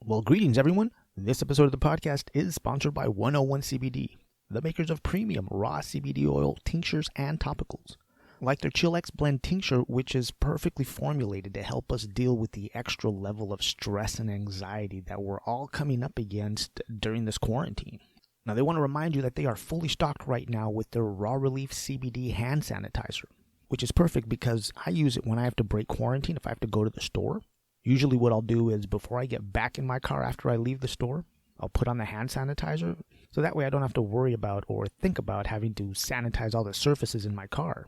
Well, greetings, everyone. This episode of the podcast is sponsored by 101 CBD, the makers of premium raw CBD oil, tinctures, and topicals. Like their Chill-X blend tincture, which is perfectly formulated to help us deal with the extra level of stress and anxiety that we're all coming up against during this quarantine. Now, they want to remind you that they are fully stocked right now with their Raw Relief CBD hand sanitizer, which is perfect because I use it when I have to break quarantine if I have to go to the store. Usually what I'll do is before I get back in my car after I leave the store, I'll put on the hand sanitizer, so that way I don't have to worry about or think about having to sanitize all the surfaces in my car.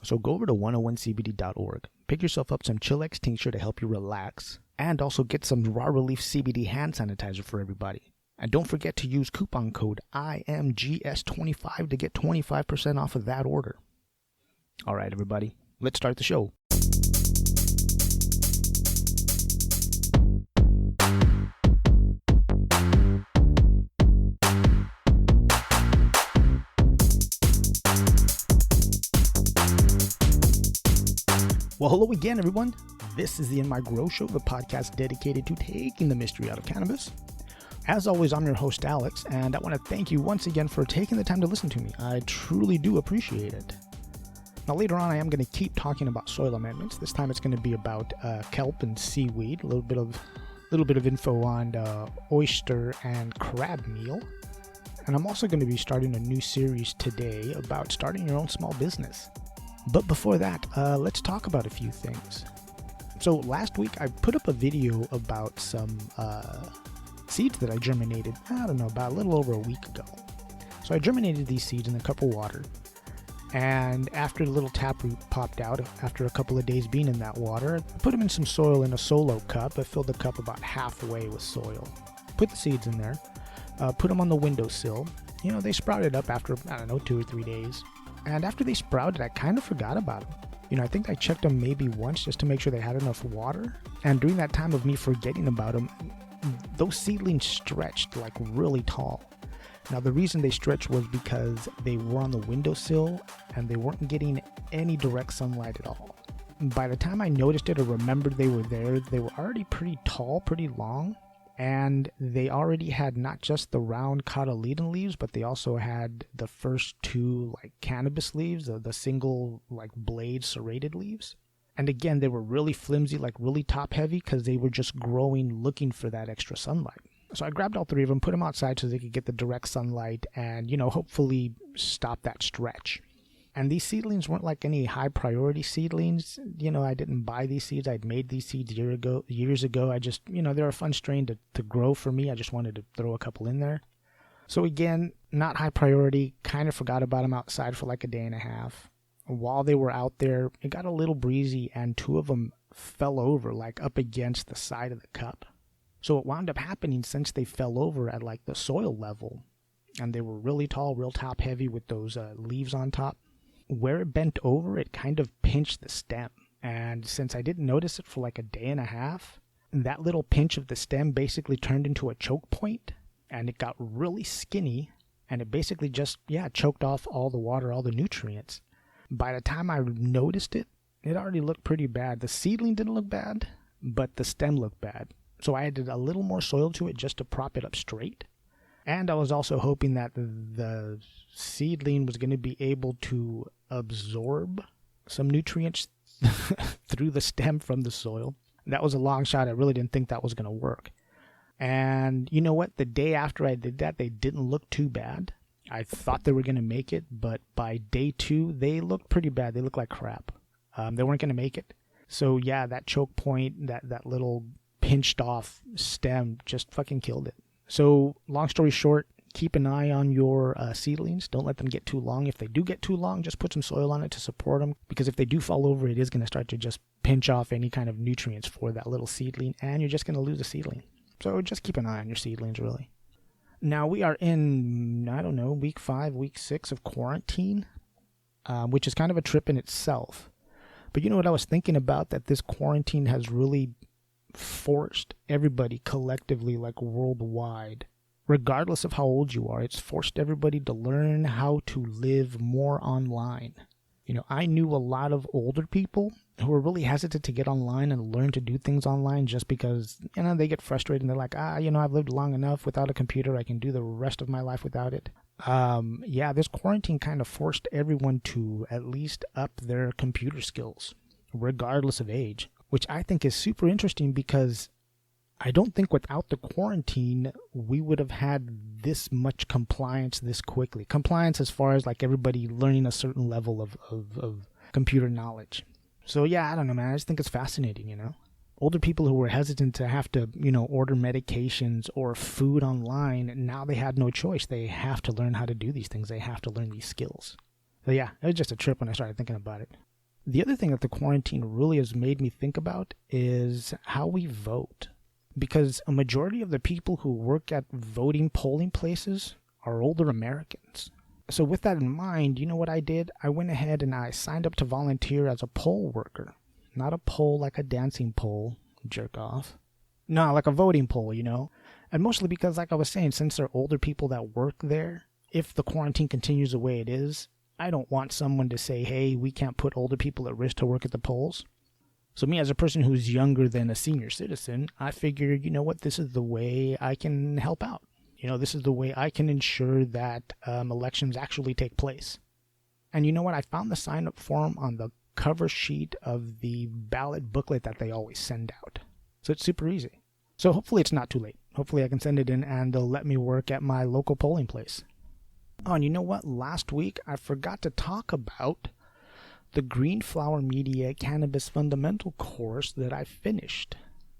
So go over to 101cbd.org, pick yourself up some Chill-X tincture to help you relax, and also get some Raw Relief CBD hand sanitizer for everybody. And don't forget to use coupon code IMGS25 to get 25% off of that order. Alright everybody, let's start the show. Well, hello again, everyone. This is the In My Grow Show, the podcast dedicated to taking the mystery out of cannabis. As always, I'm your host, Alex, and I want to thank you once again for taking the time to listen to me. I truly do appreciate it. Now, later on, I am going to keep talking about soil amendments. This time, it's going to be about kelp and seaweed, a little bit of info on oyster and crab meal. And I'm also going to be starting a new series today about starting your own small business. But before that, let's talk about a few things. So last week I put up a video about some seeds that I germinated, about a little over a week ago. So I germinated these seeds in a cup of water, and after the little taproot popped out, after a couple of days being in that water, I put them in some soil in a solo cup. I filled the cup about halfway with soil. Put the seeds in there, put them on the windowsill. They sprouted up after, 2 or 3 days. And after they sprouted, I kind of forgot about them. I think I checked them maybe once just to make sure they had enough water. And during that time of me forgetting about them, those seedlings stretched like really tall. Now, the reason they stretched was because they were on the windowsill and they weren't getting any direct sunlight at all. By the time I noticed it or remembered they were there, they were already pretty tall, pretty long. And they already had not just the round cotyledon leaves, but they also had the first two cannabis leaves, the single blade serrated leaves. And again, they were really flimsy, really top heavy, because they were just growing looking for that extra sunlight. So I grabbed all three of them, put them outside so they could get the direct sunlight and, hopefully stop that stretch. And these seedlings weren't any high priority seedlings. I didn't buy these seeds. I'd made these seeds years ago. I just, they're a fun strain to grow for me. I just wanted to throw a couple in there. So again, not high priority. Kind of forgot about them outside for a day and a half. While they were out there, it got a little breezy and two of them fell over up against the side of the cup. So what wound up happening, since they fell over at the soil level and they were really tall, real top heavy with those leaves on top, where it bent over, it kind of pinched the stem. And since I didn't notice it for a day and a half, that little pinch of the stem basically turned into a choke point, and it got really skinny, and it basically just, choked off all the water, all the nutrients. By the time I noticed it, it already looked pretty bad. The seedling didn't look bad, but the stem looked bad. So I added a little more soil to it just to prop it up straight. And I was also hoping that the seedling was going to be able to absorb some nutrients through the stem from the soil. That was a long shot. I really didn't think that was going to work. And you know what? The day after I did that, they didn't look too bad. I thought they were going to make it, but by day 2, they looked pretty bad. They looked like crap. They weren't going to make it. So that choke point, that little pinched off stem just fucking killed it. So, long story short, keep an eye on your seedlings. Don't let them get too long. If they do get too long, just put some soil on it to support them. Because if they do fall over, it is going to start to just pinch off any kind of nutrients for that little seedling. And you're just going to lose a seedling. So just keep an eye on your seedlings, really. Now, we are in, week 5, week 6 of quarantine. Which is kind of a trip in itself. But you know what I was thinking about? That this quarantine has really forced everybody collectively, worldwide, regardless of how old you are, it's forced everybody to learn how to live more online. I knew a lot of older people who are really hesitant to get online and learn to do things online just because, they get frustrated and they're like, I've lived long enough without a computer. I can do the rest of my life without it. This quarantine kind of forced everyone to at least up their computer skills, regardless of age, which I think is super interesting because I don't think without the quarantine, we would have had this much compliance this quickly. Compliance as far as like everybody learning a certain level of computer knowledge. So I don't know, man. I just think it's fascinating, Older people who were hesitant to have to, order medications or food online, now they had no choice. They have to learn how to do these things. They have to learn these skills. So it was just a trip when I started thinking about it. The other thing that the quarantine really has made me think about is how we vote. Because a majority of the people who work at voting polling places are older Americans. So with that in mind, you know what I did? I went ahead and I signed up to volunteer as a poll worker. Not a poll like a dancing pole, jerk off. No, like a voting poll, And mostly because, like I was saying, since they're older people that work there, if the quarantine continues the way it is, I don't want someone to say, hey, we can't put older people at risk to work at the polls. So me, as a person who's younger than a senior citizen, I figured, this is the way I can help out. This is the way I can ensure that elections actually take place. And you know what? I found the sign-up form on the cover sheet of the ballot booklet that they always send out. So it's super easy. So hopefully it's not too late. Hopefully I can send it in and they'll let me work at my local polling place. Oh, and you know what? Last week I forgot to talk about the Green Flower Media Cannabis Fundamental Course that I finished.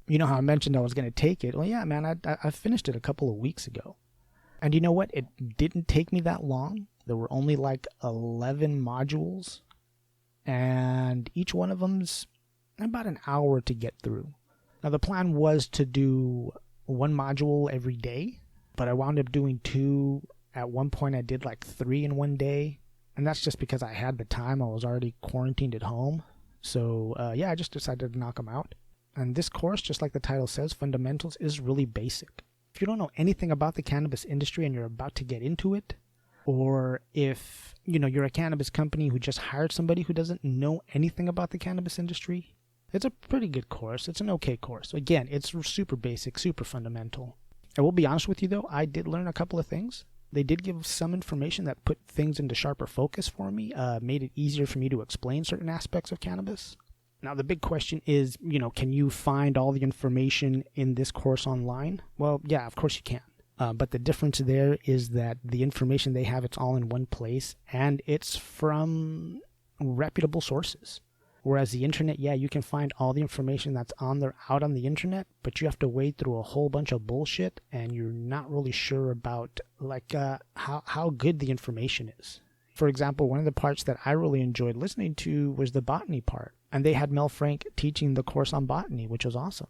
You know how I mentioned I was going to take it? Well, yeah, man, I finished it a couple of weeks ago. And you know what? It didn't take me that long. There were only like 11 modules. And each one of them's about an hour to get through. Now, the plan was to do one module every day, but I wound up doing 2. At one point, I did like 3 in one day. And that's just because I had the time. I was already quarantined at home. So, I just decided to knock them out. And this course, just like the title says, Fundamentals, is really basic. If you don't know anything about the cannabis industry and you're about to get into it, or if, you're a cannabis company who just hired somebody who doesn't know anything about the cannabis industry, it's a pretty good course. It's an okay course. Again, it's super basic, super fundamental. I will be honest with you, though, I did learn a couple of things. They did give some information that put things into sharper focus for me, made it easier for me to explain certain aspects of cannabis. Now, the big question is, can you find all the information in this course online? Well, yeah, of course you can. But the difference there is that the information they have, it's all in one place, and it's from reputable sources. Whereas the internet, you can find all the information that's out on the internet, but you have to wade through a whole bunch of bullshit, and you're not really sure about how good the information is. For example, one of the parts that I really enjoyed listening to was the botany part. And they had Mel Frank teaching the course on botany, which was awesome.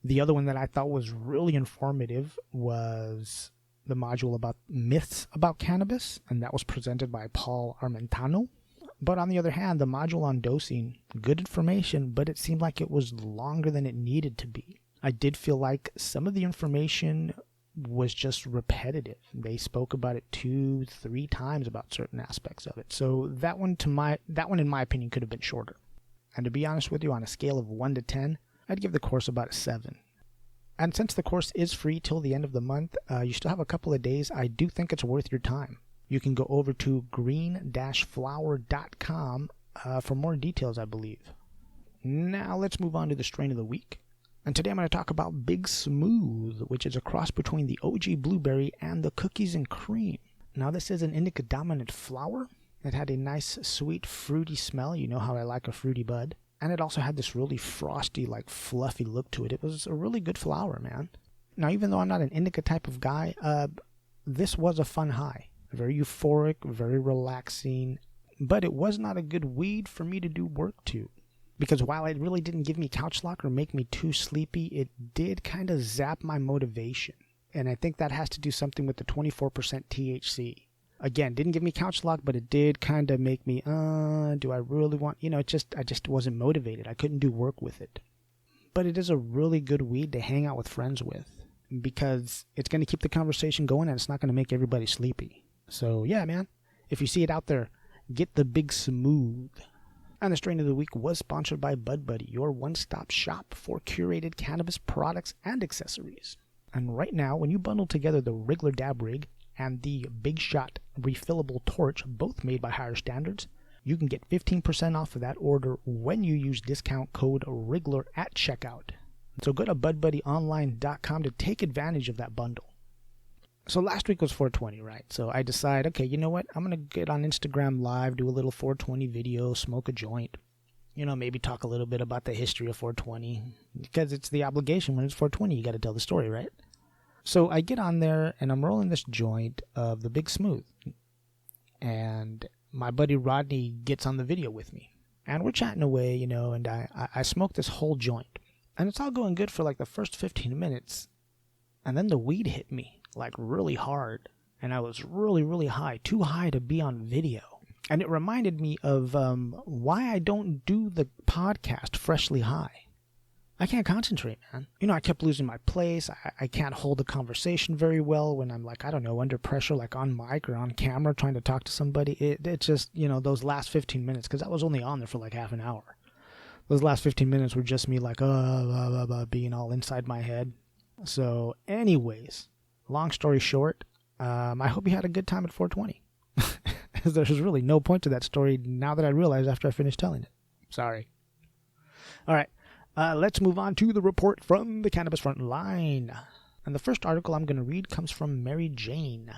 The other one that I thought was really informative was the module about myths about cannabis, and that was presented by Paul Armentano. But on the other hand, the module on dosing, good information, but it seemed like it was longer than it needed to be. I did feel like some of the information was just repetitive. They spoke about it 2-3 times about certain aspects of it. So that one in my opinion could have been shorter. And to be honest with you, on a scale of 1 to 10, I'd give the course about a 7. And since the course is free till the end of the month, you still have a couple of days. I do think it's worth your time. You can go over to green-flower.com for more details, I believe. Now let's move on to the strain of the week. And today I'm going to talk about Big Smooth, which is a cross between the OG Blueberry and the Cookies and Cream. Now this is an indica-dominant flower. It had a nice, sweet, fruity smell. You know how I like a fruity bud. And it also had this really frosty, fluffy look to it. It was a really good flower, man. Now, even though I'm not an indica type of guy, this was a fun high. Very euphoric, very relaxing. But it was not a good weed for me to do work to. Because while it really didn't give me couch lock or make me too sleepy, it did kind of zap my motivation. And I think that has to do something with the 24% THC. Again, didn't give me couch lock, but it did kind of make me, do I really want, I just wasn't motivated. I couldn't do work with it. But it is a really good weed to hang out with friends with because it's going to keep the conversation going and it's not going to make everybody sleepy. So yeah, man, if you see it out there, get the Big Smooth. And the strain of the week was sponsored by Bud Buddy, your one-stop shop for curated cannabis products and accessories. And right now, when you bundle together the Wriggler Dab Rig and the Big Shot refillable torch, both made by Higher Standards, you can get 15% off of that order when you use discount code Wriggler at checkout. So go to budbuddyonline.com to take advantage of that bundle. So last week was 420, right? So I decide, okay, you know what? I'm going to get on Instagram Live, do a little 420 video, smoke a joint. You know, maybe talk a little bit about the history of 420. Because it's the obligation when it's 420, you got to tell the story, right? So I get on there and I'm rolling this joint of the Big Smooth. And my buddy Rodney gets on the video with me. And we're chatting away, you know, and I smoke this whole joint. And it's all going good for like the first 15 minutes. And then the weed hit me. Like really hard, and I was really, really high, too high to be on video. And it reminded me of why I don't do the podcast freshly high. I can't concentrate, man. You know, I kept losing my place. I can't hold a conversation very well when I'm like, I don't know, under pressure, like on mic or on camera trying to talk to somebody. It just, you know, those last 15 minutes, because I was only on there for like half an hour. Those last 15 minutes were just me like, being all inside my head. So anyways, long story short, I hope you had a good time at 420. There's really no point to that story now that I realize after I finished telling it. Sorry. All right, let's move on to the report from the Cannabis Front Line. And the first article I'm going to read comes from Mary Jane.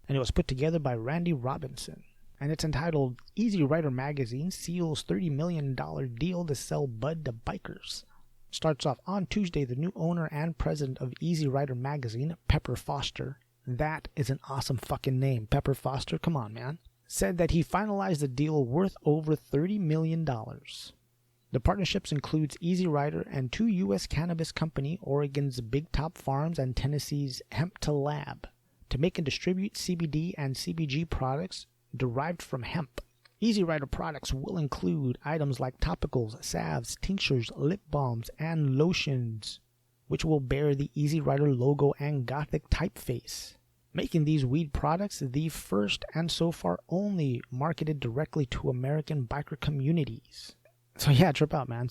And it was put together by Randy Robinson. And it's entitled, Easy Rider Magazine Seals $30 million Deal to Sell Bud to Bikers. Starts off on Tuesday, the new owner and president of Easy Rider Magazine, Pepper Foster. That is an awesome fucking name, Pepper Foster. Come on, man. Said that he finalized a deal worth over $30 million. The partnerships includes Easy Rider and two U.S. cannabis company, Oregon's Big Top Farms and Tennessee's Hemp to Lab, to make and distribute CBD and CBG products derived from hemp. Easy Rider products will include items like topicals, salves, tinctures, lip balms, and lotions, which will bear the Easy Rider logo and Gothic typeface, making these weed products the first and so far only marketed directly to American biker communities. So yeah, trip out, man.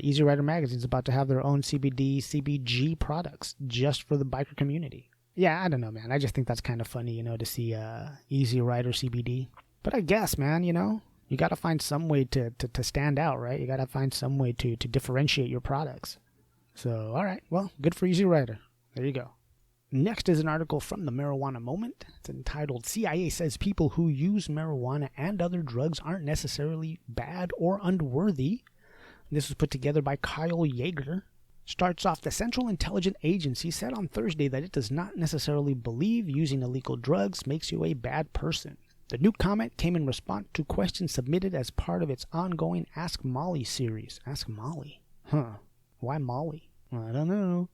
Easy Rider Magazine is about to have their own CBD, CBG products just for the biker community. Yeah, I don't know, man. I just think that's kind of funny, you know, to see Easy Rider CBD. But I guess, man, you know, you got to find some way to stand out, right? You got to find some way to differentiate your products. So, all right. Well, good for Easy Rider. There you go. Next is an article from the Marijuana Moment. It's entitled, CIA Says People Who Use Marijuana and Other Drugs Aren't Necessarily Bad or Unworthy. This was put together by Kyle Yeager. Starts off, the Central Intelligence Agency said on Thursday that it does not necessarily believe using illegal drugs makes you a bad person. The new comment came in response to questions submitted as part of its ongoing Ask Molly series. Ask Molly? Huh. Why Molly? I don't know.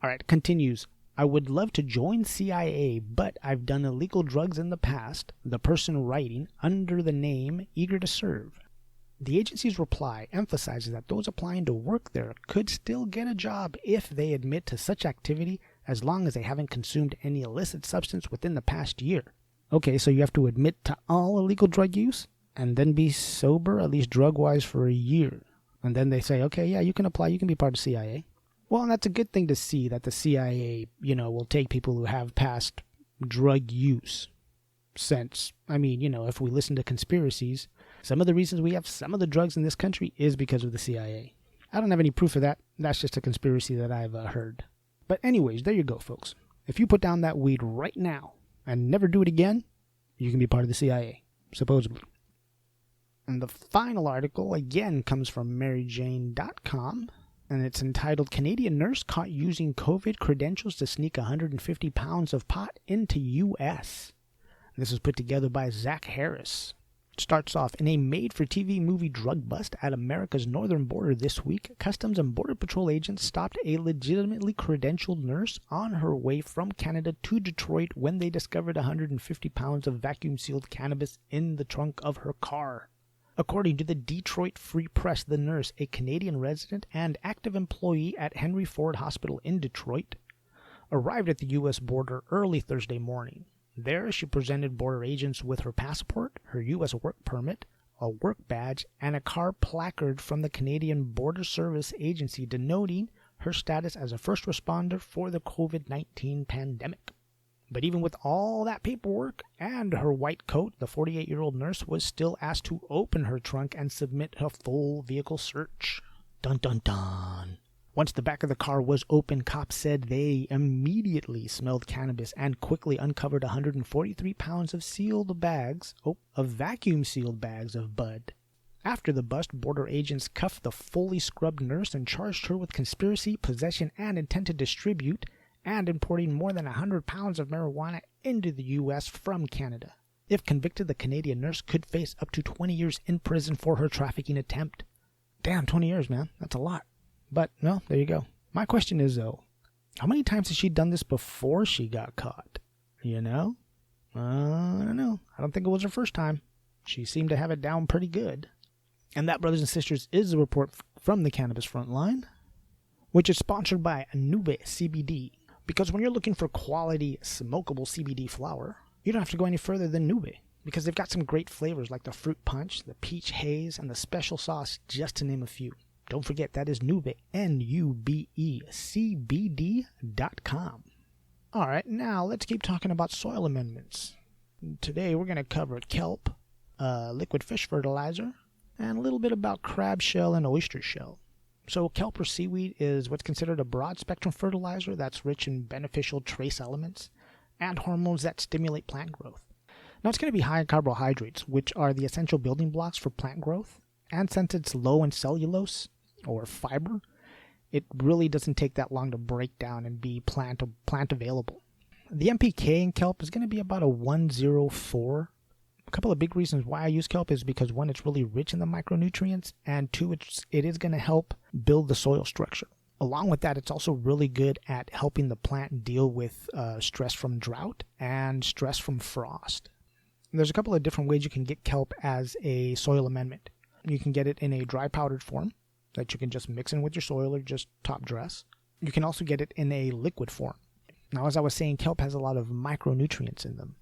All right, continues. I would love to join CIA, but I've done illegal drugs in the past, the person writing, under the name Eager to Serve. The agency's reply emphasizes that those applying to work there could still get a job if they admit to such activity as long as they haven't consumed any illicit substance within the past year. Okay, so you have to admit to all illegal drug use and then be sober, at least drug-wise, for a year. And then they say, okay, yeah, you can apply, you can be part of CIA. Well, and that's a good thing to see, that the CIA, you know, will take people who have past drug use. Since, I mean, you know, if we listen to conspiracies, some of the reasons we have some of the drugs in this country is because of the CIA. I don't have any proof of that. That's just a conspiracy that I've heard. But anyways, there you go, folks. If you put down that weed right now and never do it again, you can be part of the CIA, supposedly. And the final article, again, comes from MaryJane.com, and it's entitled, Canadian Nurse Caught Using COVID Credentials to Sneak 150 Pounds of Pot into U.S. This was put together by Zach Harris. It starts off, in a made-for-TV movie drug bust at America's northern border this week, Customs and Border Patrol agents stopped a legitimately credentialed nurse on her way from Canada to Detroit when they discovered 150 pounds of vacuum-sealed cannabis in the trunk of her car. According to the Detroit Free Press, the nurse, a Canadian resident and active employee at Henry Ford Hospital in Detroit, arrived at the U.S. border early Thursday morning. There, she presented border agents with her passport, her U.S. work permit, a work badge, and a car placard from the Canadian Border Service Agency denoting her status as a first responder for the COVID-19 pandemic. But even with all that paperwork and her white coat, the 48-year-old nurse was still asked to open her trunk and submit a full vehicle search. Dun dun dun. Once the back of the car was open, cops said they immediately smelled cannabis and quickly uncovered 143 pounds of vacuum-sealed bags of bud. After the bust, border agents cuffed the fully scrubbed nurse and charged her with conspiracy, possession, and intent to distribute, and importing more than 100 pounds of marijuana into the U.S. from Canada. If convicted, the Canadian nurse could face up to 20 years in prison for her trafficking attempt. Damn, 20 years, man. That's a lot. But, no, there you go. My question is, though, how many times has she done this before she got caught? You know? I don't know. I don't think it was her first time. She seemed to have it down pretty good. And that, brothers and sisters, is a report from the Cannabis Frontline, which is sponsored by Nube CBD. Because when you're looking for quality, smokable CBD flower, you don't have to go any further than Nube. Because they've got some great flavors like the fruit punch, the peach haze, and the special sauce, just to name a few. Don't forget, that is Nube, NUBECBD.com. All right, now let's keep talking about soil amendments. Today we're going to cover kelp, liquid fish fertilizer, and a little bit about crab shell and oyster shell. So kelp or seaweed is what's considered a broad-spectrum fertilizer that's rich in beneficial trace elements and hormones that stimulate plant growth. Now, it's going to be high in carbohydrates, which are the essential building blocks for plant growth, and since it's low in cellulose, or fiber, it really doesn't take that long to break down and be plant available. The NPK in kelp is going to be about a 104. A couple of big reasons why I use kelp is because, one, it's really rich in the micronutrients, and two, it is going to help build the soil structure. Along with that, it's also really good at helping the plant deal with stress from drought and stress from frost. There's a couple of different ways you can get kelp as a soil amendment. You can get it in a dry powdered form that you can just mix in with your soil or just top dress. You can also get it in a liquid form. Now, as I was saying, kelp has a lot of micronutrients in them,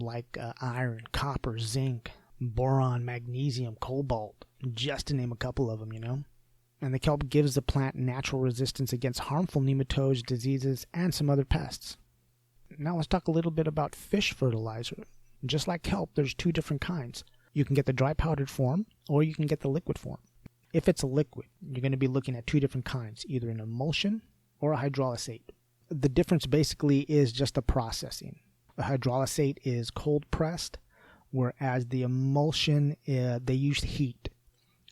like iron, copper, zinc, boron, magnesium, cobalt, just to name a couple of them, you know. And the kelp gives the plant natural resistance against harmful nematodes, diseases, and some other pests. Now let's talk a little bit about fish fertilizer. Just like kelp, there's two different kinds. You can get the dry powdered form, or you can get the liquid form. If it's a liquid, you're going to be looking at two different kinds, either an emulsion or a hydrolysate. The difference basically is just the processing. A hydrolysate is cold pressed, whereas the emulsion, they use heat.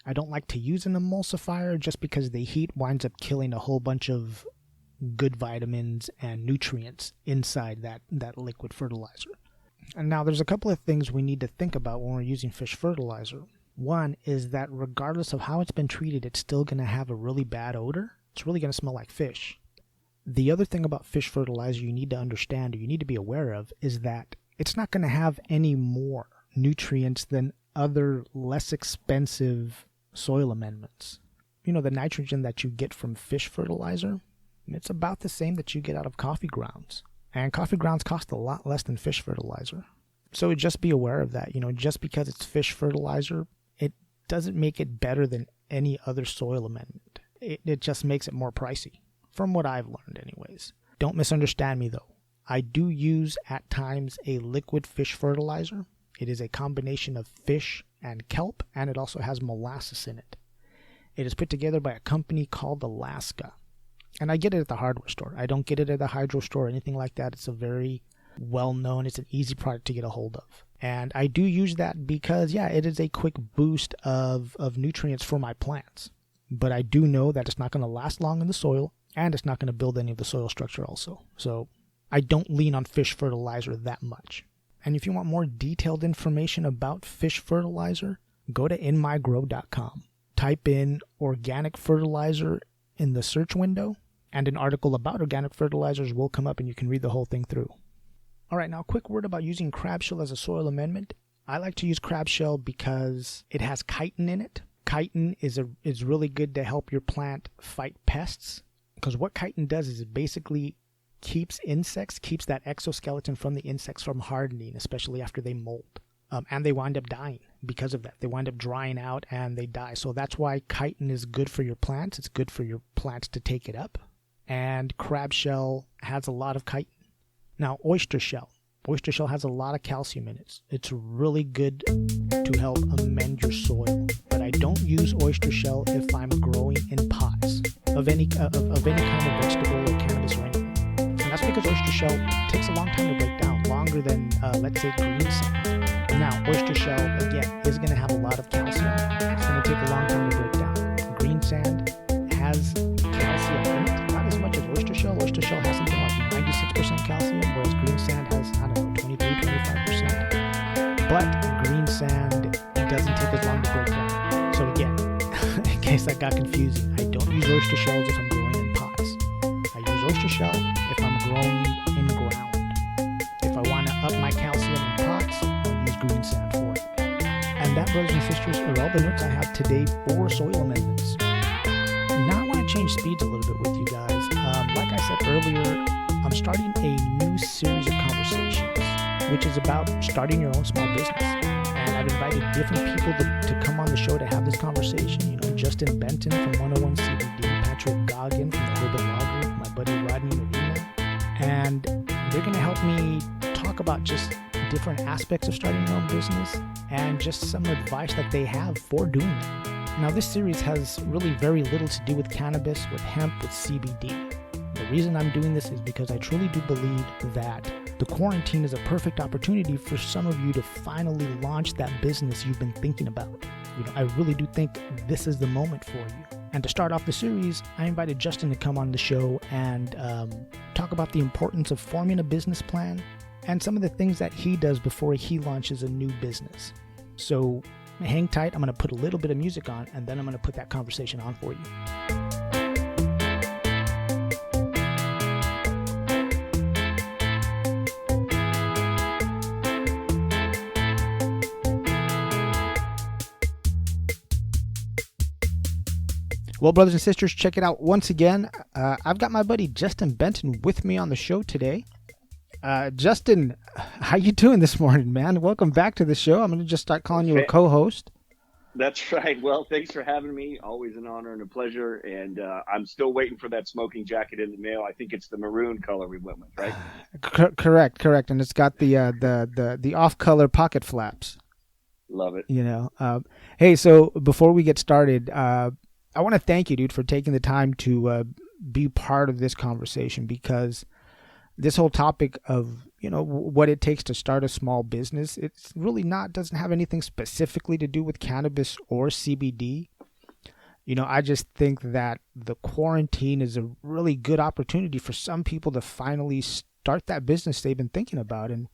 I don't like to use an emulsifier just because the heat winds up killing a whole bunch of good vitamins and nutrients inside that liquid fertilizer. And now there's a couple of things we need to think about when we're using fish fertilizer. One is that regardless of how it's been treated, it's still going to have a really bad odor. It's really going to smell like fish. The other thing about fish fertilizer you need to understand, or you need to be aware of, is that it's not going to have any more nutrients than other less expensive soil amendments. You know, the nitrogen that you get from fish fertilizer, it's about the same that you get out of coffee grounds. And coffee grounds cost a lot less than fish fertilizer. So just be aware of that. You know, just because it's fish fertilizer, it doesn't make it better than any other soil amendment. It just makes it more pricey, from what I've learned anyways. Don't misunderstand me though. I do use at times a liquid fish fertilizer. It is a combination of fish and kelp, and it also has molasses in it. It is put together by a company called Alaska. And I get it at the hardware store. I don't get it at the hydro store or anything like that. It's a very well-known, it's an easy product to get a hold of. And I do use that because, yeah, it is a quick boost of nutrients for my plants. But I do know that it's not going to last long in the soil, and it's not going to build any of the soil structure also. So I don't lean on fish fertilizer that much. And if you want more detailed information about fish fertilizer, go to inmygrow.com. Type in organic fertilizer in the search window, and an article about organic fertilizers will come up and you can read the whole thing through. All right, now a quick word about using crab shell as a soil amendment. I like to use crab shell because it has chitin in it. Chitin is really good to help your plant fight pests, because what chitin does is it basically keeps that exoskeleton from the insects from hardening, especially after they molt. and they wind up dying because of that. They wind up drying out and they die. So that's why chitin is good for your plants. It's good for your plants to take it up. And crab shell has a lot of chitin. Now, oyster shell. Oyster shell has a lot of calcium in it. It's really good to help amend your soil. But I don't use oyster shell if I'm growing in pots of any kind of vegetable or cannabis or anything. And that's because oyster shell takes a long time to break down, longer than, let's say, green sand. Now, oyster shell, again, is going to have a lot of calcium. It's going to take a long time to break down. Green sand has calcium in it, not as much as oyster shell. Oyster shell has something like 96% calcium, whereas green sand has, 23-25%. But green sand doesn't take as long to break down. So again, in case that got confusing, I don't use oyster shells if I'm growing in pots. I use oyster shell if I'm growing in ground. If I want to up my calcium in pots, I'll use green sand for it. And that, brothers and sisters, are all the notes I have today for soil amendments. Now I want to change speeds a little bit with you guys. Like I said earlier, I'm starting a new series of conversations, which is about starting your own small business. And I've invited different people to come on the show to have this conversation. You know, Justin Benton from 101 CBD, Patrick Goggin from the Urban Law Group, my buddy Rodney Medina. And they're going to help me talk about just different aspects of starting your own business and just some advice that they have for doing it. Now, this series has really very little to do with cannabis, with hemp, with CBD. The reason I'm doing this is because I truly do believe that the quarantine is a perfect opportunity for some of you to finally launch that business you've been thinking about. You know, I really do think this is the moment for you. And to start off the series, I invited Justin to come on the show and talk about the importance of forming a business plan and some of the things that he does before he launches a new business. So hang tight. I'm going to put a little bit of music on, and then I'm going to put that conversation on for you. Well, brothers and sisters, check it out once again. I've got my buddy Justin Benton with me on the show today. Justin, how you doing this morning, man? Welcome back to the show. I'm going to just start calling you a co-host. That's right. Well, thanks for having me. Always an honor and a pleasure. And I'm still waiting for that smoking jacket in the mail. I think it's the maroon color we went with, right? Correct. And it's got the off-color pocket flaps. Love it. You know. Hey, so before we get started, I want to thank you, dude, for taking the time to be part of this conversation, because this whole topic of, you know, what it takes to start a small business, it's really doesn't have anything specifically to do with cannabis or CBD. You know, I just think that the quarantine is a really good opportunity for some people to finally start that business they've been thinking about. And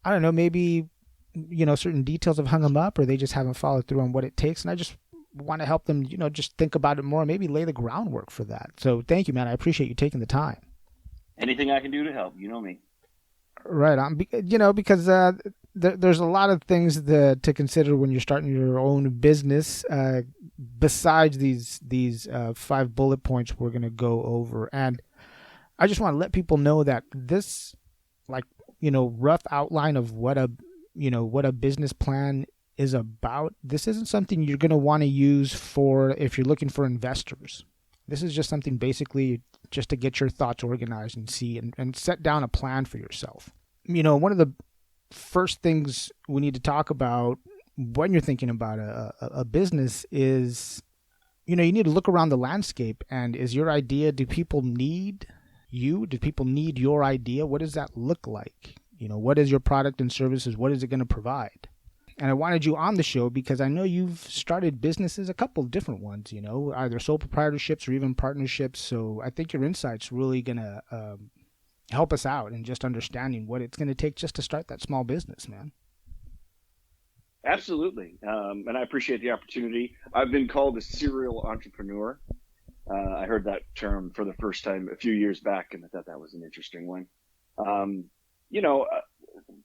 I don't know, maybe, you know, certain details have hung them up, or they just haven't followed through on what it takes. And I just want to help them, you know, just think about it more and maybe lay the groundwork for that. So thank you, man. I appreciate you taking the time. Anything I can do to help, you know me. Right on. You know, because there's a lot of things to consider when you're starting your own business, besides these 5 bullet points we're going to go over. And I just want to let people know that this, like, you know, rough outline of what a business plan is about, this isn't something you're going to want to use for if you're looking for investors. This is just something basically just to get your thoughts organized and see and set down a plan for yourself. You know, one of the first things we need to talk about when you're thinking about a business is, you know, you need to look around the landscape. And is your idea, do people need you? Do people need your idea? What does that look like? You know, what is your product and services? What is it going to provide? And I wanted you on the show because I know you've started businesses, a couple of different ones, you know, either sole proprietorships or even partnerships. So I think your insight's really going to help us out in just understanding what it's going to take just to start that small business, man. Absolutely. And I appreciate the opportunity. I've been called a serial entrepreneur. I heard that term for the first time a few years back, and I thought that was an interesting one. You know,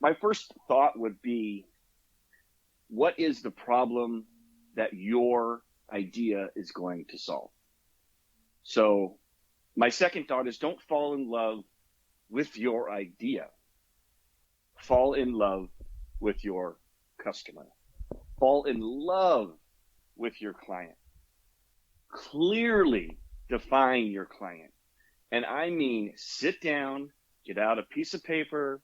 my first thought would be, what is the problem that your idea is going to solve? So my second thought is, don't fall in love with your idea. Fall in love with your customer. Fall in love with your client. Clearly define your client. And I mean, sit down, get out a piece of paper,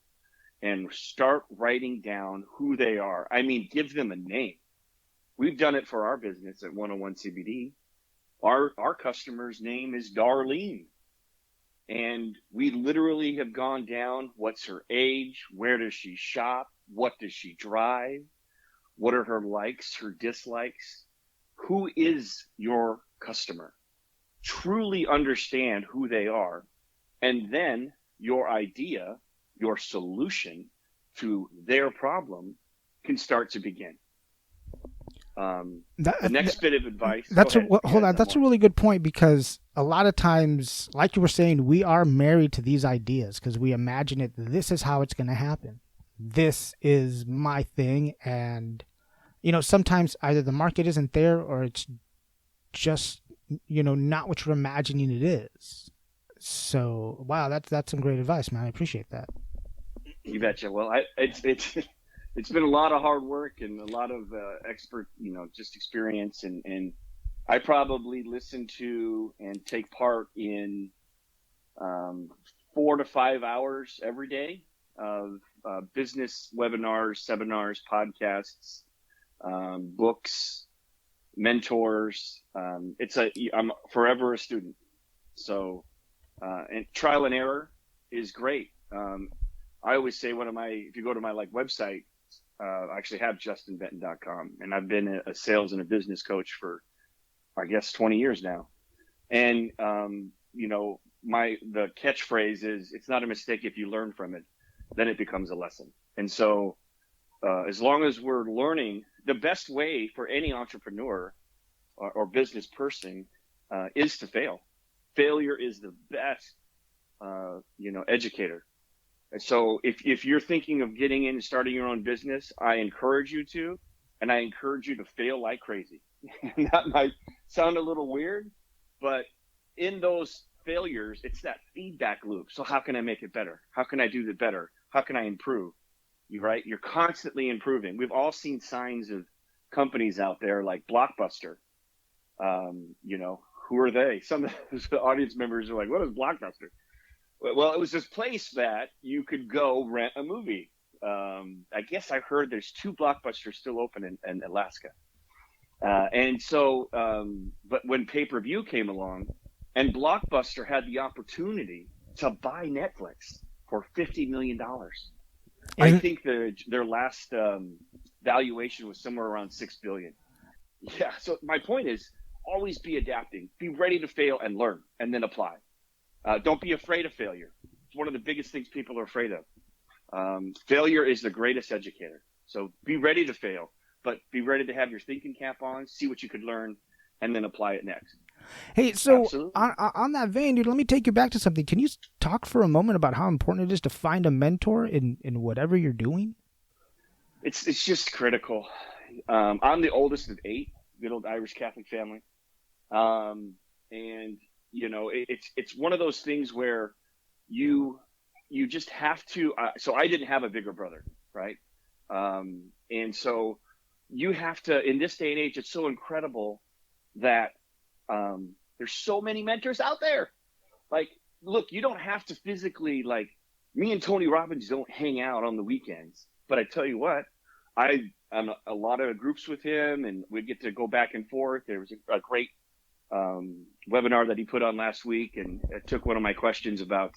and start writing down who they are. I mean, give them a name. We've done it for our business at 101 CBD. Our customer's name is Darlene. And we literally have gone down, what's her age? Where does she shop? What does she drive? What are her likes, her dislikes? Who is your customer? Truly understand who they are. And then your idea, your solution to their problem can start to begin. The next bit of advice. Hold on. That's a really good point, because a lot of times, like you were saying, we are married to these ideas because we imagine it. This is how it's going to happen. This is my thing. And, sometimes either the market isn't there or it's just, not what you're imagining it is. So, wow, that's some great advice, man. I appreciate that. You betcha. Well, it's been a lot of hard work and a lot of expert, just experience. And I probably listen to and take part in 4 to 5 hours every day of business webinars, seminars, podcasts, books, mentors. I'm forever a student. So, and trial and error is great. I always say if you go to my website, I actually have justinbenton.com, and I've been a sales and a business coach for, I guess, 20 years now. And, the catchphrase is, it's not a mistake if you learn from it, then it becomes a lesson. And so, as long as we're learning, the best way for any entrepreneur or business person, is to fail. Failure is the best, educator. And so if you're thinking of getting in and starting your own business, I encourage you to, and I encourage you to fail like crazy. That might sound a little weird, but in those failures, it's that feedback loop. So how can I make it better? How can I do it better? How can I improve? You're constantly improving. We've all seen signs of companies out there like Blockbuster. Who are they? Some of the audience members are like, what is Blockbuster? Well, it was this place that you could go rent a movie. I guess I heard there's 2 Blockbusters still open in Alaska. But when pay-per-view came along, and Blockbuster had the opportunity to buy Netflix for $50 million. I think their last valuation was somewhere around $6 billion. Yeah. So my point is, always be adapting. Be ready to fail and learn, and then apply. Don't be afraid of failure. It's one of the biggest things people are afraid of. Failure is the greatest educator. So be ready to fail, but be ready to have your thinking cap on, see what you could learn, and then apply it next. Hey, so on that vein, dude, let me take you back to something. Can you talk for a moment about how important it is to find a mentor in whatever you're doing? It's just critical. I'm the oldest of 8, good old Irish Catholic family. And it's one of those things where you just have to, so I didn't have a bigger brother, right? And so you have to, in this day and age, it's so incredible that there's so many mentors out there. Like, look, you don't have to physically, me and Tony Robbins don't hang out on the weekends, but I tell you what, I'm a lot of groups with him, and we get to go back and forth. There was a great webinar that he put on last week, and it took one of my questions about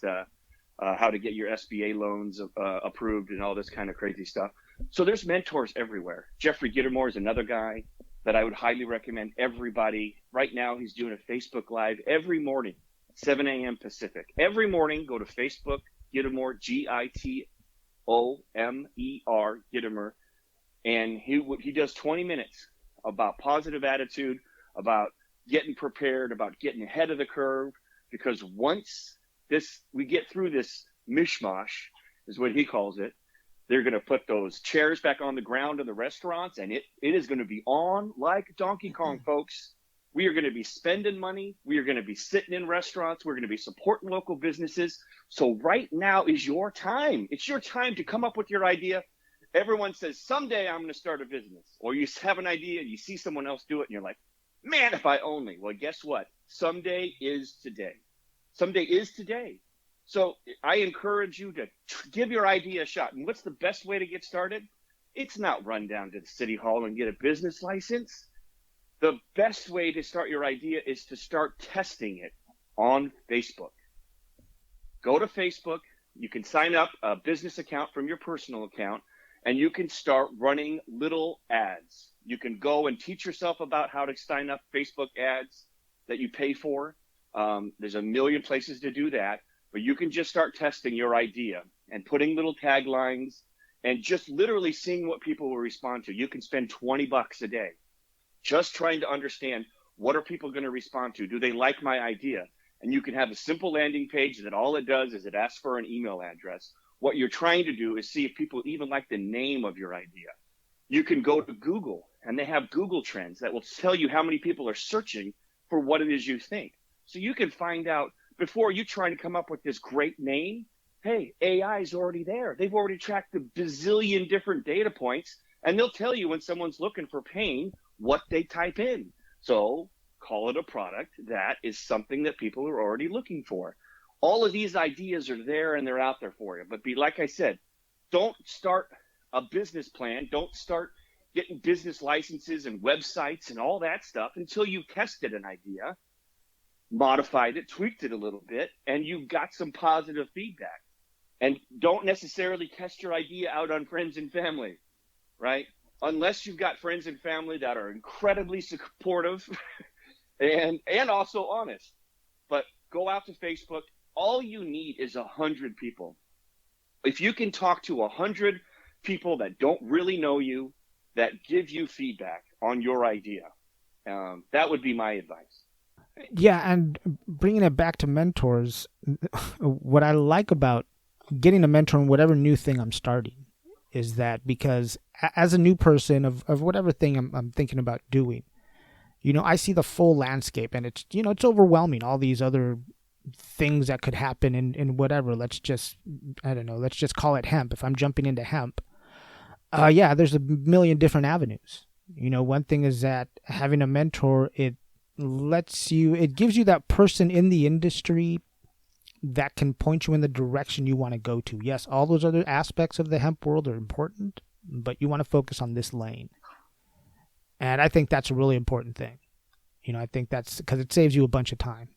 how to get your SBA loans approved and all this kind of crazy stuff. So there's mentors everywhere. Jeffrey Gittermore is another guy that I would highly recommend everybody. Right now, he's doing a Facebook Live every morning, 7 a.m. Pacific. Every morning, go to Facebook, Gittermore, Gittomer, Gittermore, and he does 20 minutes about positive attitude, about getting prepared, about getting ahead of the curve, because once we get through this mishmash, is what he calls it, they're going to put those chairs back on the ground in the restaurants, and it is going to be on like Donkey Kong, folks. We are going to be spending money. We are going to be sitting in restaurants. We're going to be supporting local businesses. So right now is your time. It's your time to come up with your idea everyone says, someday I'm going to start a business. Or you have an idea and you see someone else do it and you're like, man, if I only. Well, guess what? Someday is today. Someday is today. So I encourage you to give your idea a shot. And what's the best way to get started? It's not run down to the city hall and get a business license. The best way to start your idea is to start testing it on Facebook. Go to Facebook. You can sign up a business account from your personal account, and you can start running little ads. You can go and teach yourself about how to sign up Facebook ads that you pay for. There's a million places to do that, but you can just start testing your idea and putting little taglines and just literally seeing what people will respond to. You can spend $20 a day just trying to understand, what are people going to respond to? Do they like my idea? And you can have a simple landing page that all it does is it asks for an email address. What you're trying to do is see if people even like the name of your idea. You can go to Google, and they have Google Trends that will tell you how many people are searching for what it is you think. So you can find out, before you try to come up with this great name, hey, AI is already there. They've already tracked a bazillion different data points, and they'll tell you when someone's looking for pain what they type in. So call it a product that is something that people are already looking for. All of these ideas are there and they're out there for you. But like I said, don't start a business plan. Don't start getting business licenses and websites and all that stuff until you've tested an idea, modified it, tweaked it a little bit, and you've got some positive feedback. And don't necessarily test your idea out on friends and family, right? Unless you've got friends and family that are incredibly supportive and also honest. But go out to Facebook. All you need is 100 people. If you can talk to 100 people that don't really know you, that give you feedback on your idea, that would be my advice. Yeah, and bringing it back to mentors, what I like about getting a mentor in whatever new thing I'm starting is that, because as a new person of whatever thing I'm thinking about doing, I see the full landscape, and it's overwhelming, all these other things that could happen in whatever. Let's just call it hemp. If I'm jumping into hemp, there's a million different avenues. One thing is that having a mentor, it gives you that person in the industry that can point you in the direction you want to go to. Yes, all those other aspects of the hemp world are important, but you want to focus on this lane. And I think that's a really important thing. I think that's because it saves you a bunch of time.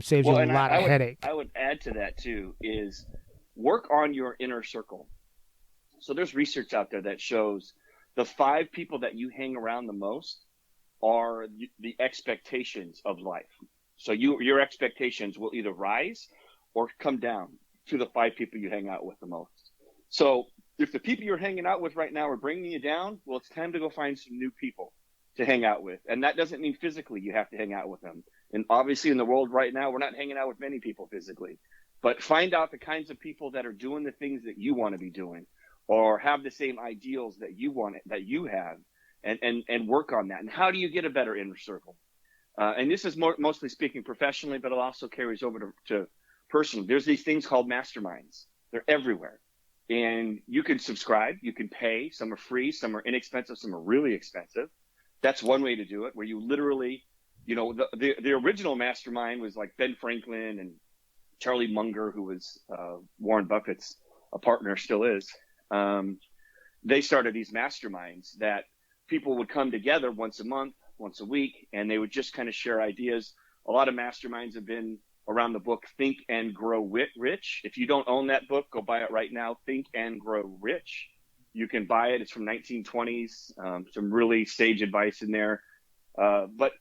Saves you a lot of headache. I would add to that too, is work on your inner circle. So there's research out there that shows the 5 people that you hang around the most are the expectations of life. So your expectations will either rise or come down to the 5 people you hang out with the most. So if the people you're hanging out with right now are bringing you down, well, it's time to go find some new people to hang out with. And that doesn't mean physically you have to hang out with them. And obviously in the world right now, we're not hanging out with many people physically, but find out the kinds of people that are doing the things that you want to be doing, or have the same ideals that you have, and work on that. And how do you get a better inner circle? And this is mostly speaking professionally, but it also carries over to personal. There's these things called masterminds. They're everywhere. And you can subscribe, you can pay. Some are free, some are inexpensive, some are really expensive. That's one way to do it, where you literally, the original mastermind was like Ben Franklin and Charlie Munger, who was Warren Buffett's a partner, still is. They started these masterminds that people would come together once a month, once a week, and they would just kind of share ideas. A lot of masterminds have been around the book Think and Grow Rich. If you don't own that book, go buy it right now. Think and Grow Rich. You can buy it. It's from 1920s. Some really sage advice in there. But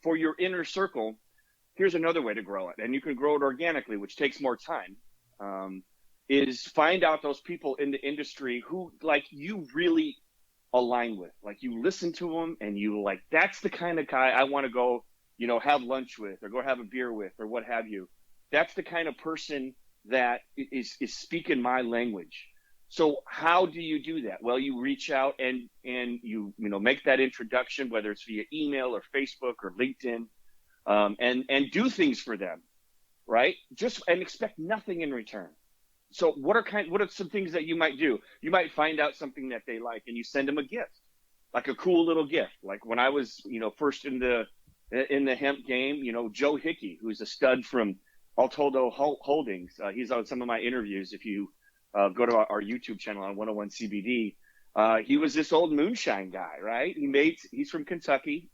for your inner circle, here's another way to grow it. And you can grow it organically, which takes more time. Is find out those people in the industry who you really align with. Like, you listen to them and you that's the kind of guy I want to go, have lunch with, or go have a beer with, or what have you. That's the kind of person that is speaking my language. So how do you do that? Well, you reach out and you make that introduction, whether it's via email or Facebook or LinkedIn, and do things for them, right? And expect nothing in return. So what are some things that you might do? You might find out something that they like and you send them a gift, like a cool little gift. Like when I was, first in the hemp game, Joe Hickey, who's a stud from Altoldo Holdings. He's on some of my interviews. If you go to our YouTube channel on 101 CBD, he was this old moonshine guy, right? He's from Kentucky.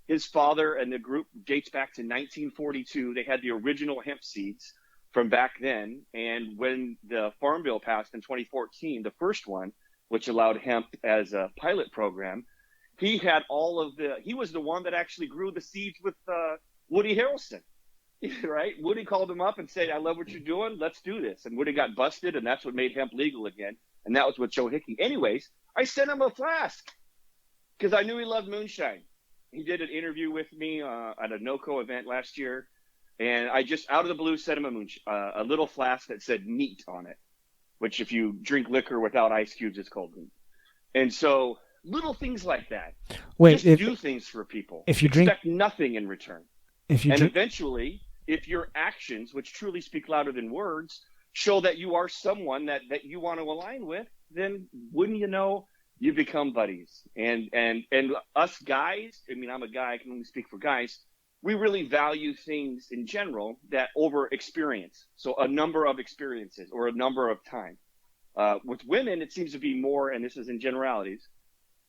His father and the group dates back to 1942. They had the original hemp seeds from back then. And when the Farm Bill passed in 2014, the first one, which allowed hemp as a pilot program, he was the one that actually grew the seeds with Woody Harrelson, right? Woody called him up and said, I love what you're doing. Let's do this. And Woody got busted, and that's what made hemp legal again. And that was with Joe Hickey. Anyways, I sent him a flask because I knew he loved moonshine. He did an interview with me at a NOCO event last year. And I just, out of the blue, sent him a little flask that said neat on it, which if you drink liquor without ice cubes, it's called neat. And so little things like that. Do things for people. If you expect nothing in return. Eventually, if your actions, which truly speak louder than words, show that you are someone that you want to align with, then wouldn't you know, you become buddies. And us guys, I mean, I'm a guy, I can only speak for guys. We really value things in general that over experience. So a number of experiences or a number of time. With women, it seems to be more, and this is in generalities,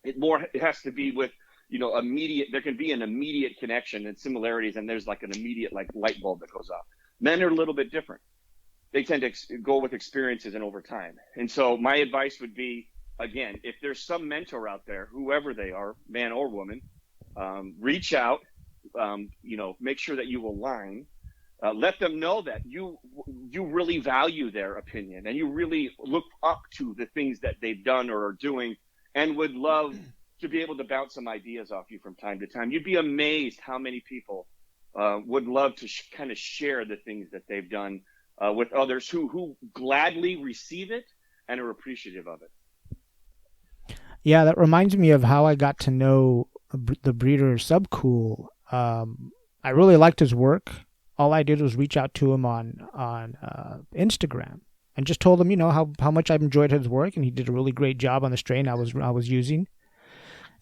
it has to be with, immediate, there can be an immediate connection and similarities, and there's like an immediate light bulb that goes off. Men are a little bit different. They tend to go with experiences and over time. And so my advice would be, again, if there's some mentor out there, whoever they are, man or woman, reach out. Make sure that you align. Let them know that you really value their opinion and you really look up to the things that they've done or are doing, and would love to be able to bounce some ideas off you from time to time. You'd be amazed how many people would love to kind of share the things that they've done with others who gladly receive it and are appreciative of it. Yeah, that reminds me of how I got to know the breeder Subcool. I really liked his work. All I did was reach out to him on Instagram and just told him, how much I enjoyed his work, and he did a really great job on the strain I was using,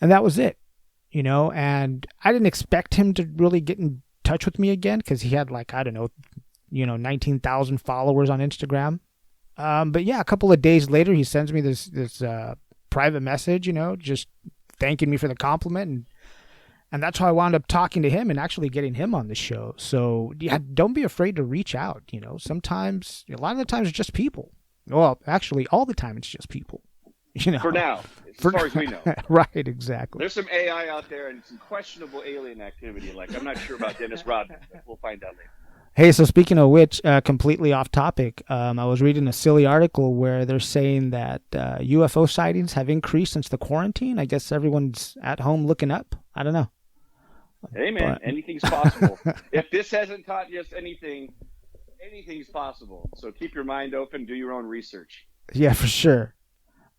and that was it, And I didn't expect him to really get in touch with me again because he had 19,000 followers on Instagram. But yeah, a couple of days later, he sends me this private message, just thanking me for the compliment. And that's how I wound up talking to him and actually getting him on the show. So yeah, don't be afraid to reach out. Sometimes, a lot of the times it's just people. Well, actually, all the time it's just people. For now, as far as we know. Right, exactly. There's some AI out there and some questionable alien activity. I'm not sure about Dennis Rodman, but we'll find out later. Hey, so speaking of which, completely off topic, I was reading a silly article where they're saying that UFO sightings have increased since the quarantine. I guess everyone's at home looking up. I don't know. Hey, man, anything's possible. If this hasn't taught you anything, anything's possible. So keep your mind open, do your own research. Yeah, for sure.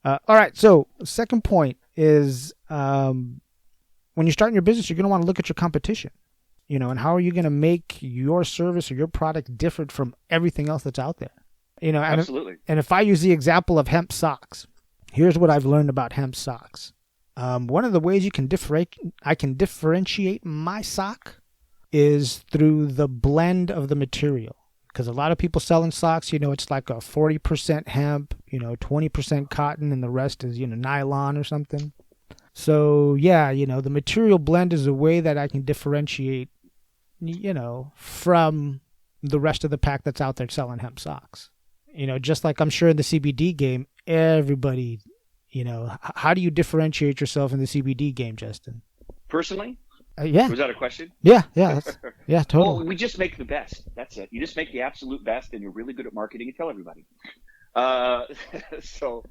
All right, so second point is when you're starting your business, you're going to want to look at your competition, and how are you going to make your service or your product different from everything else that's out there? Absolutely. And if I use the example of hemp socks, here's what I've learned about hemp socks. One of the ways I can differentiate my sock is through the blend of the material. Because a lot of people selling socks, it's like a 40% hemp, 20% cotton, and the rest is, nylon or something. So yeah, the material blend is a way that I can differentiate, from the rest of the pack that's out there selling hemp socks. Just like I'm sure in the CBD game, everybody, how do you differentiate yourself in the CBD game, Justin? Personally? Yeah. Was that a question? Yeah, yeah, totally. Well, we just make the best. That's it. You just make the absolute best, and you're really good at marketing and tell everybody. So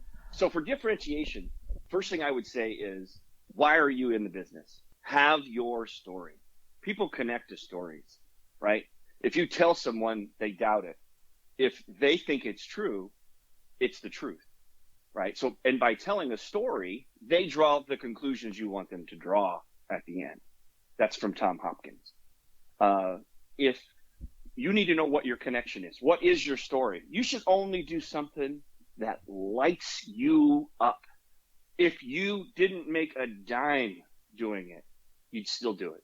for differentiation, first thing I would say is, why are you in the business? Have your story. People connect to stories, right? If you tell someone, they doubt it. If they think it's true, it's the truth, right? So, and by telling a story, they draw the conclusions you want them to draw at the end. That's from Tom Hopkins. If you need to know what your connection is. What is your story? You should only do something that lights you up. If you didn't make a dime doing it, you'd still do it.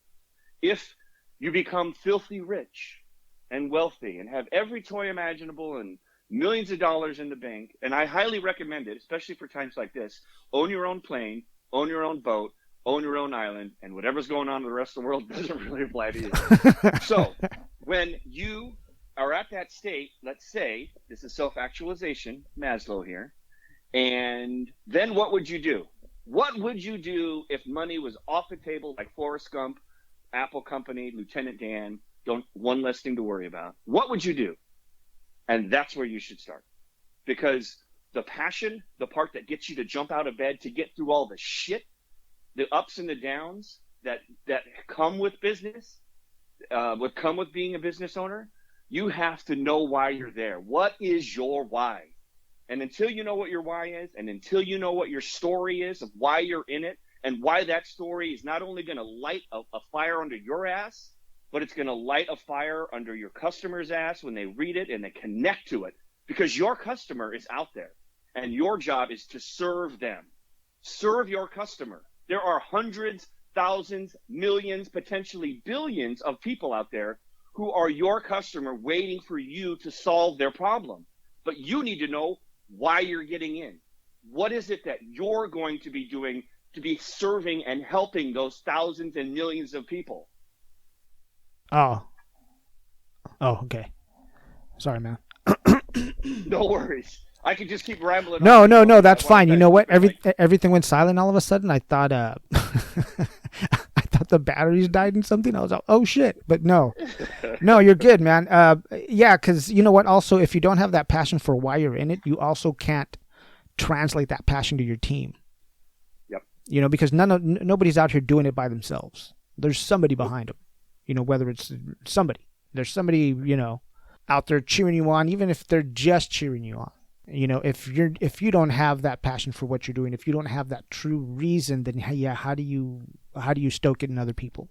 If you become filthy rich and wealthy and have every toy imaginable and millions of dollars in the bank, and I highly recommend it, especially for times like this, own your own plane, own your own boat, own your own island, and whatever's going on in the rest of the world doesn't really apply to you. So when you are at that state, let's say, this is self-actualization, Maslow here, and then what would you do? What would you do if money was off the table like Forrest Gump, Apple Company, Lieutenant Dan, one less thing to worry about? What would you do? And that's where you should start. Because the passion, the part that gets you to jump out of bed to get through all the shit, the ups and the downs that come with business, what come with being a business owner, you have to know why you're there. What is your why? And until you know what your why is, and until you know what your story is of why you're in it, and why that story is not only going to light a fire under your ass, but it's going to light a fire under your customer's ass when they read it and they connect to it. Because your customer is out there, and your job is to serve them. Serve your customer. There are hundreds, thousands, millions, potentially billions of people out there who are your customer waiting for you to solve their problem. But you need to know why you're getting in. What is it that you're going to be doing to be serving and helping those thousands and millions of people? Oh, okay. Sorry, man. No worries. I could just keep rambling. No, that's fine. You know what? Everything went silent all of a sudden. I thought I thought the batteries died in something. I was like, oh shit. But no, you're good, man. Yeah, because you know what? Also, if you don't have that passion for why you're in it, you also can't translate that passion to your team. Yep. You know, because nobody's out here doing it by themselves. There's somebody behind them. You know, whether it's somebody. There's somebody, you know, out there cheering you on, even if they're just cheering you on. You know, if you don't have that passion for what you're doing, if you don't have that true reason, then yeah, how do you stoke it in other people?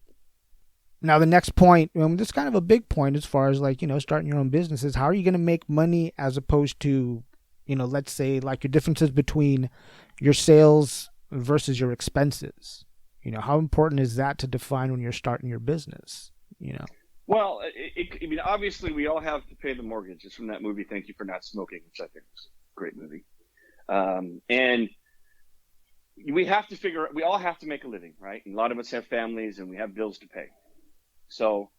Now, the next point, this is kind of a big point as far as like, you know, starting your own business is how are you going to make money as opposed to, you know, let's say like your differences between your sales versus your expenses. You know, how important is that to define when you're starting your business, you know? Well, I mean, obviously, we all have to pay the mortgage. It's from that movie, Thank You for Not Smoking, which I think is a great movie. And we all have to make a living, right? And a lot of us have families and we have bills to pay. So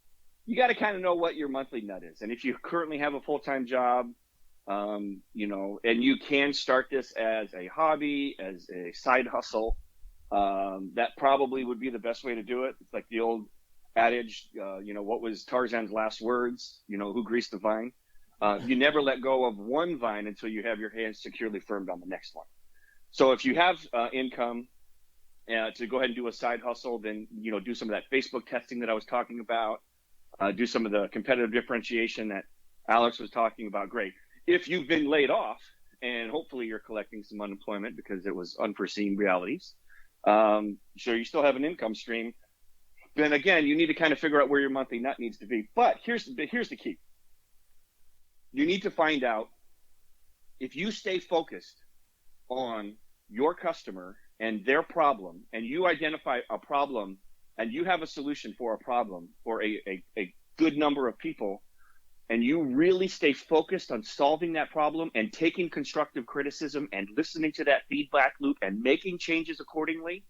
you got to kind of know what your monthly nut is. And if you currently have a full-time job, you know, and you can start this as a hobby, as a side hustle, that probably would be the best way to do it. It's like the old adage, you know, what was Tarzan's last words? You know, who greased the vine? You never let go of one vine until you have your hands securely firmed on the next one. So if you have income to go ahead and do a side hustle, then, you know, do some of that Facebook testing that I was talking about, do some of the competitive differentiation that Alex was talking about. Great. If you've been laid off, and hopefully you're collecting some unemployment because it was unforeseen realities, so you still have an income stream, then again, you need to kind of figure out where your monthly nut needs to be. But here's the key. You need to find out, if you stay focused on your customer and their problem, and you identify a problem and you have a solution for a problem for a good number of people, and you really stay focused on solving that problem and taking constructive criticism and listening to that feedback loop and making changes accordingly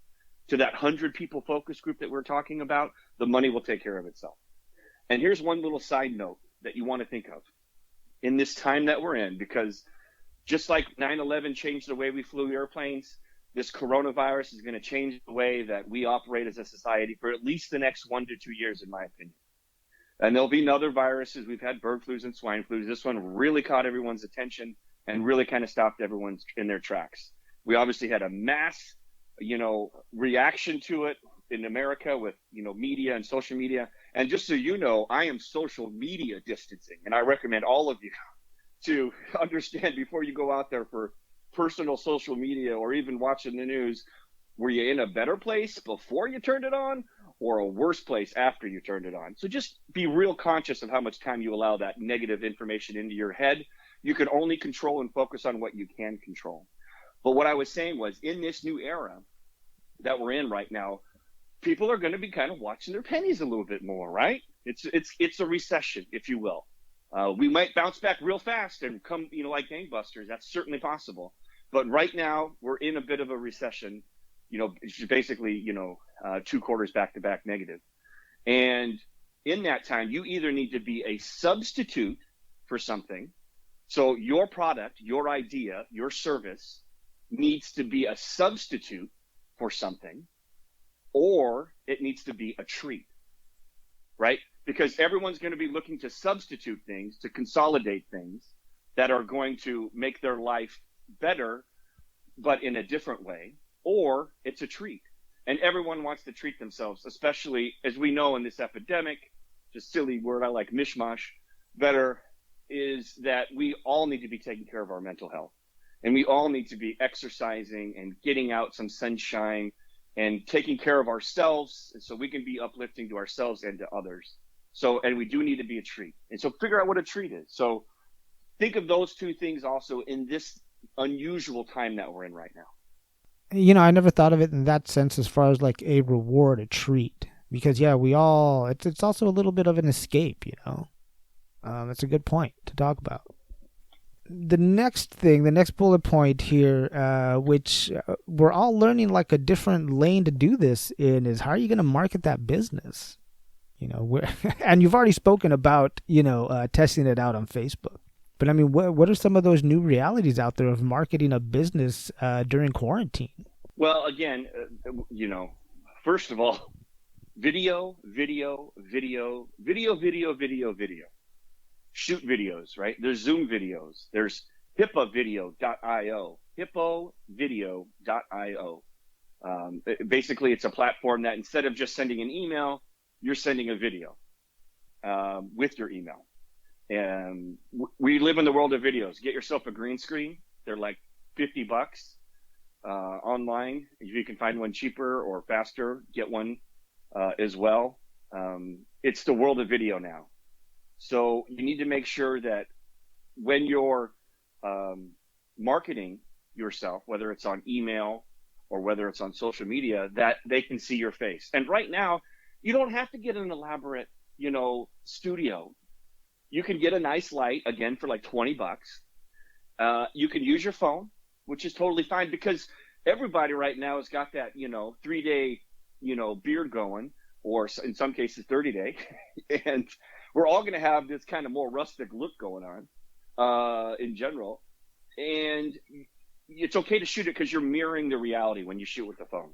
to that 100 people focus group that we're talking about, the money will take care of itself. And here's one little side note that you want to think of in this time that we're in, because just like 9/11 changed the way we flew airplanes, this coronavirus is going to change the way that we operate as a society for at least the next 1 to 2 years, in my opinion. And there'll be other viruses. We've had bird flus and swine flus. This one really caught everyone's attention and really kind of stopped everyone in their tracks. We obviously had a mass, you know, reaction to it in America with, you know, media and social media. And just so you know, I am social media distancing, and I recommend all of you to understand before you go out there for personal social media or even watching the news, were you in a better place before you turned it on, or a worse place after you turned it on. So just be real conscious of how much time you allow that negative information into your head. You can only control and focus on what you can control. But what I was saying was, in this new era that we're in right now, people are going to be kind of watching their pennies a little bit more, right? It's a recession, if you will. We might bounce back real fast and come, like gangbusters. That's certainly possible. But right now, we're in a bit of a recession. It's basically, 2 quarters back-to-back negative. And in that time, you either need to be a substitute for something. So your product, your idea, your service needs to be a substitute for something, or it needs to be a treat, right? Because everyone's going to be looking to substitute things, to consolidate things that are going to make their life better, but in a different way, or it's a treat. And everyone wants to treat themselves, especially as we know in this epidemic, just silly word I like, mishmash, better, is that we all need to be taking care of our mental health. And we all need to be exercising and getting out some sunshine and taking care of ourselves, so we can be uplifting to ourselves and to others. So, and we do need to be a treat. And so figure out what a treat is. So think of those two things also in this unusual time that we're in right now. I never thought of it in that sense, as far as like a reward, a treat. Because it's also a little bit of an escape, That's a good point to talk about. The next bullet point here, which we're all learning like a different lane to do this in, is how are you going to market that business? And you've already spoken about, testing it out on Facebook. But I mean, what are some of those new realities out there of marketing a business during quarantine? Well, again, first of all, video. Shoot videos, right? There's Zoom videos. There's hippovideo.io. Basically, it's a platform that instead of just sending an email, you're sending a video with your email. And we live in the world of videos. Get yourself a green screen. They're like $50 online. If you can find one cheaper or faster, get one as well. It's the world of video now. So you need to make sure that when you're marketing yourself, whether it's on email or whether it's on social media, that they can see your face. And right now, you don't have to get an elaborate, studio. You can get a nice light, again, for like $20. You can use your phone, which is totally fine, because everybody right now has got that, 3-day, beard going, or in some cases 30-day. And we're all going to have this kind of more rustic look going on in general. And it's okay to shoot it because you're mirroring the reality when you shoot with the phone.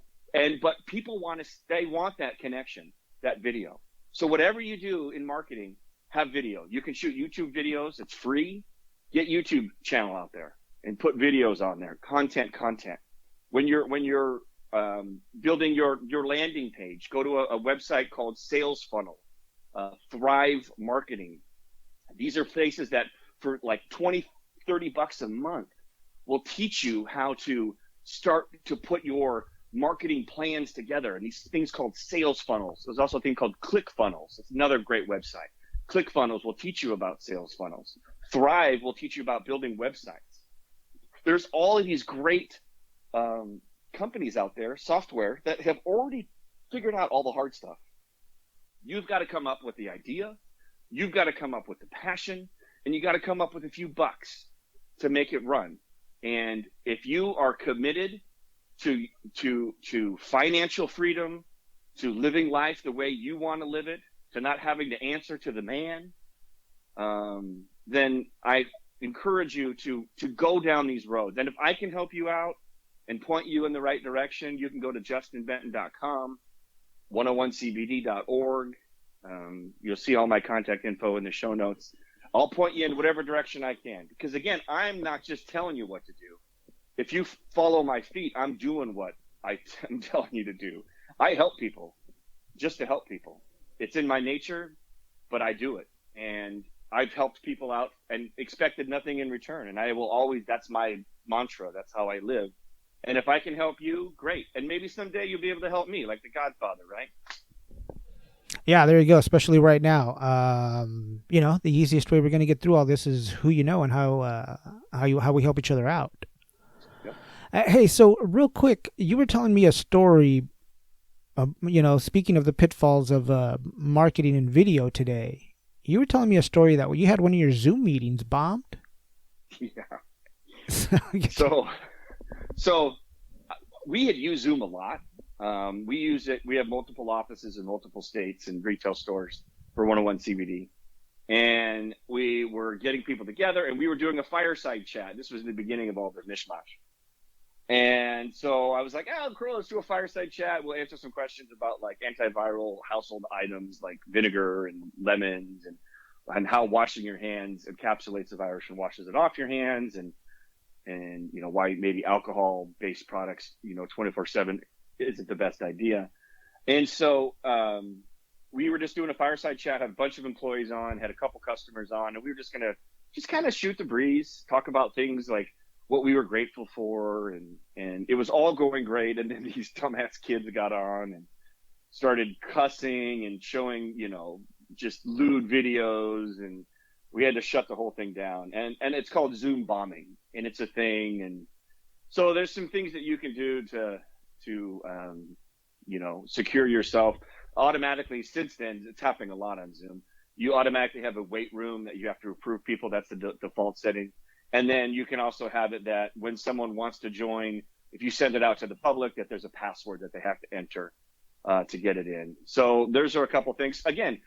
But people want that connection, that video. So whatever you do in marketing, have video. You can shoot YouTube videos. It's free. Get YouTube channel out there and put videos on there. Content. When you're building your landing page, go to a website called Sales Funnel, Thrive Marketing. These are places that for like $20-$30 a month will teach you how to start to put your marketing plans together. And these things called sales funnels. There's also a thing called ClickFunnels. It's another great website. ClickFunnels will teach you about sales funnels. Thrive will teach you about building websites. There's all of these great companies out there, software, that have already figured out all the hard stuff. You've got to come up with the idea. You've got to come up with the passion, and you got to come up with a few bucks to make it run. And if you are committed to financial freedom, to living life the way you want to live it, to not having to answer to the man, then I encourage you to go down these roads. And if I can help you out and point you in the right direction, you can go to justinbenton.com, 101cbd.org. You'll see all my contact info in the show notes. I'll point you in whatever direction I can. Because again, I'm not just telling you what to do. If you follow my feet, I'm doing what I'm telling you to do. I help people just to help people. It's in my nature, but I do it. And I've helped people out and expected nothing in return. And I will always, that's my mantra. That's how I live. And if I can help you, great. And maybe someday you'll be able to help me, like the Godfather, right? Yeah, there you go. Especially right now, the easiest way we're going to get through all this is who you know and how we help each other out. Yep. Hey, so real quick, you were telling me a story. Speaking of the pitfalls of marketing and video today, you were telling me a story that you had one of your Zoom meetings bombed. Yeah. So, so we had used Zoom a lot. We use it. We have multiple offices in multiple states and retail stores for 101 CBD. And we were getting people together and we were doing a fireside chat. This was the beginning of all the mishmash. And so I was like, oh, cool, let's do a fireside chat. We'll answer some questions about like antiviral household items like vinegar and lemons and how washing your hands encapsulates the virus and washes it off your hands and why maybe alcohol based products 24/7 isn't the best idea. And so we were just doing a fireside chat, had a bunch of employees on, had a couple customers on, and we were just gonna kind of shoot the breeze, talk about things like what we were grateful for, and it was all going great. And then these dumbass kids got on and started cussing and showing just lewd videos, and we had to shut the whole thing down. And it's called Zoom bombing, and it's a thing. And so there's some things that you can do to secure yourself automatically. Since then, it's happening a lot on Zoom. You automatically have a wait room that you have to approve people. That's the default setting. And then you can also have it that when someone wants to join, if you send it out to the public, that there's a password that they have to enter to get it in. So those are a couple things. Again,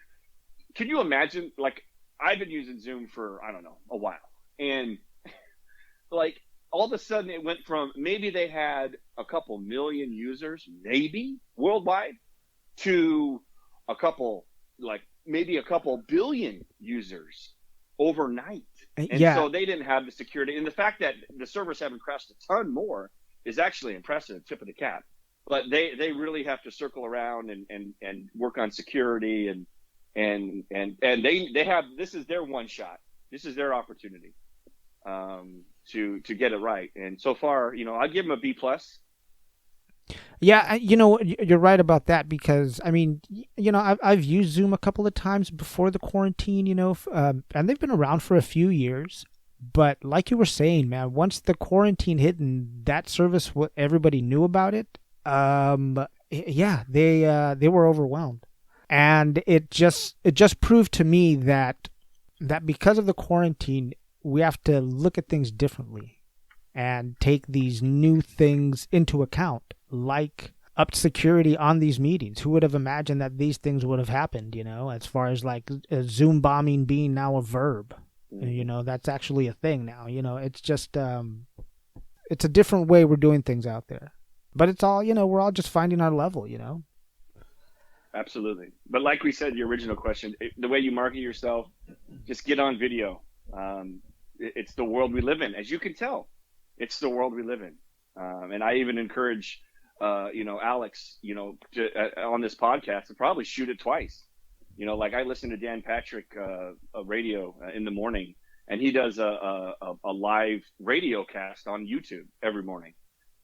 can you imagine, like, I've been using Zoom for, I don't know, a while. And like all of a sudden it went from maybe they had a couple million users, maybe worldwide, to a couple, like maybe a couple billion users overnight. And so they didn't have the security. And the fact that the servers haven't crashed a ton more is actually impressive, tip of the cap. But they really have to circle around and work on security and they have, this is their one shot. This is their opportunity to get it right. And so far, I'd give them a B plus. Yeah, you're right about that because I mean, I've used Zoom a couple of times before the quarantine, and they've been around for a few years. But like you were saying, man, once the quarantine hit and that service, what everybody knew about it, yeah, they were overwhelmed, and it just proved to me that because of the quarantine, we have to look at things differently and take these new things into account, like upped security on these meetings. Who would have imagined that these things would have happened, as far as like Zoom bombing being now a verb? That's actually a thing now. It's just, it's a different way we're doing things out there. But it's all, we're all just finding our level, Absolutely. But like we said, the original question, the way you market yourself, just get on video. It's the world we live in, as you can tell. It's the world we live in. And I even encourage, Alex, on this podcast to probably shoot it twice. Like I listen to Dan Patrick, a radio in the morning, and he does a live radio cast on YouTube every morning.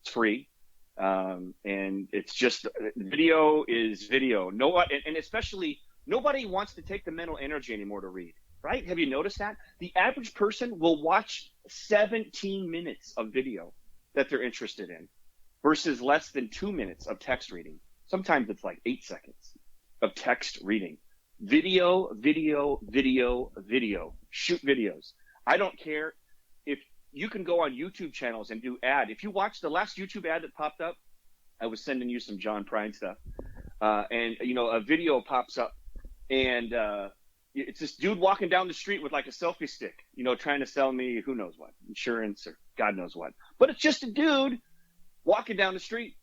It's free. And it's just video is video. And especially nobody wants to take the mental energy anymore to read, right? Have you noticed that? The average person will watch 17 minutes of video that they're interested in versus less than 2 minutes of text reading. Sometimes it's like 8 seconds of text reading. Video, video, video, video. Shoot videos. I don't care if you can go on YouTube channels and do ad. If you watch the last YouTube ad that popped up, I was sending you some John Prine stuff. And a video pops up and it's this dude walking down the street with like a selfie stick, trying to sell me who knows what, insurance or God knows what. But it's just a dude walking down the street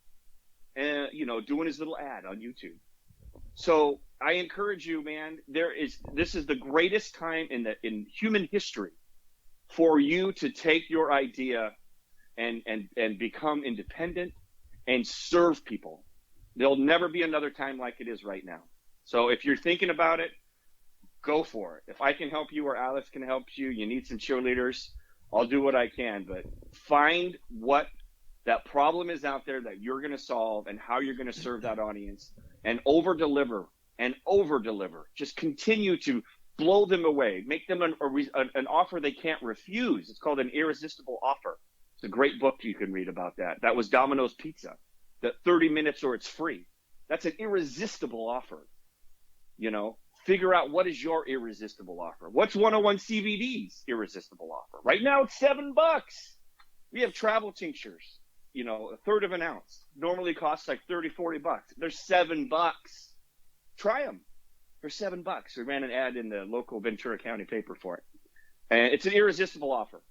and, doing his little ad on YouTube. So I encourage you, man, this is the greatest time in human history for you to take your idea and become independent and serve people. There'll never be another time like it is right now. So if you're thinking about it, go for it. If I can help you or Alex can help you, you need some cheerleaders, I'll do what I can. But find what that problem is out there that you're going to solve and how you're going to serve that audience and over deliver and over deliver. Just continue to blow them away. Make them an offer they can't refuse. It's called an irresistible offer. It's a great book you can read about that. That was Domino's Pizza. That 30 minutes or it's free. That's an irresistible offer. Figure out what is your irresistible offer. What's 101 CBD's irresistible offer? Right now it's $7. We have travel tinctures, a third of an ounce. Normally costs like 30, 40 bucks. They're $7. Try them for $7. We ran an ad in the local Ventura County paper for it. And it's an irresistible offer.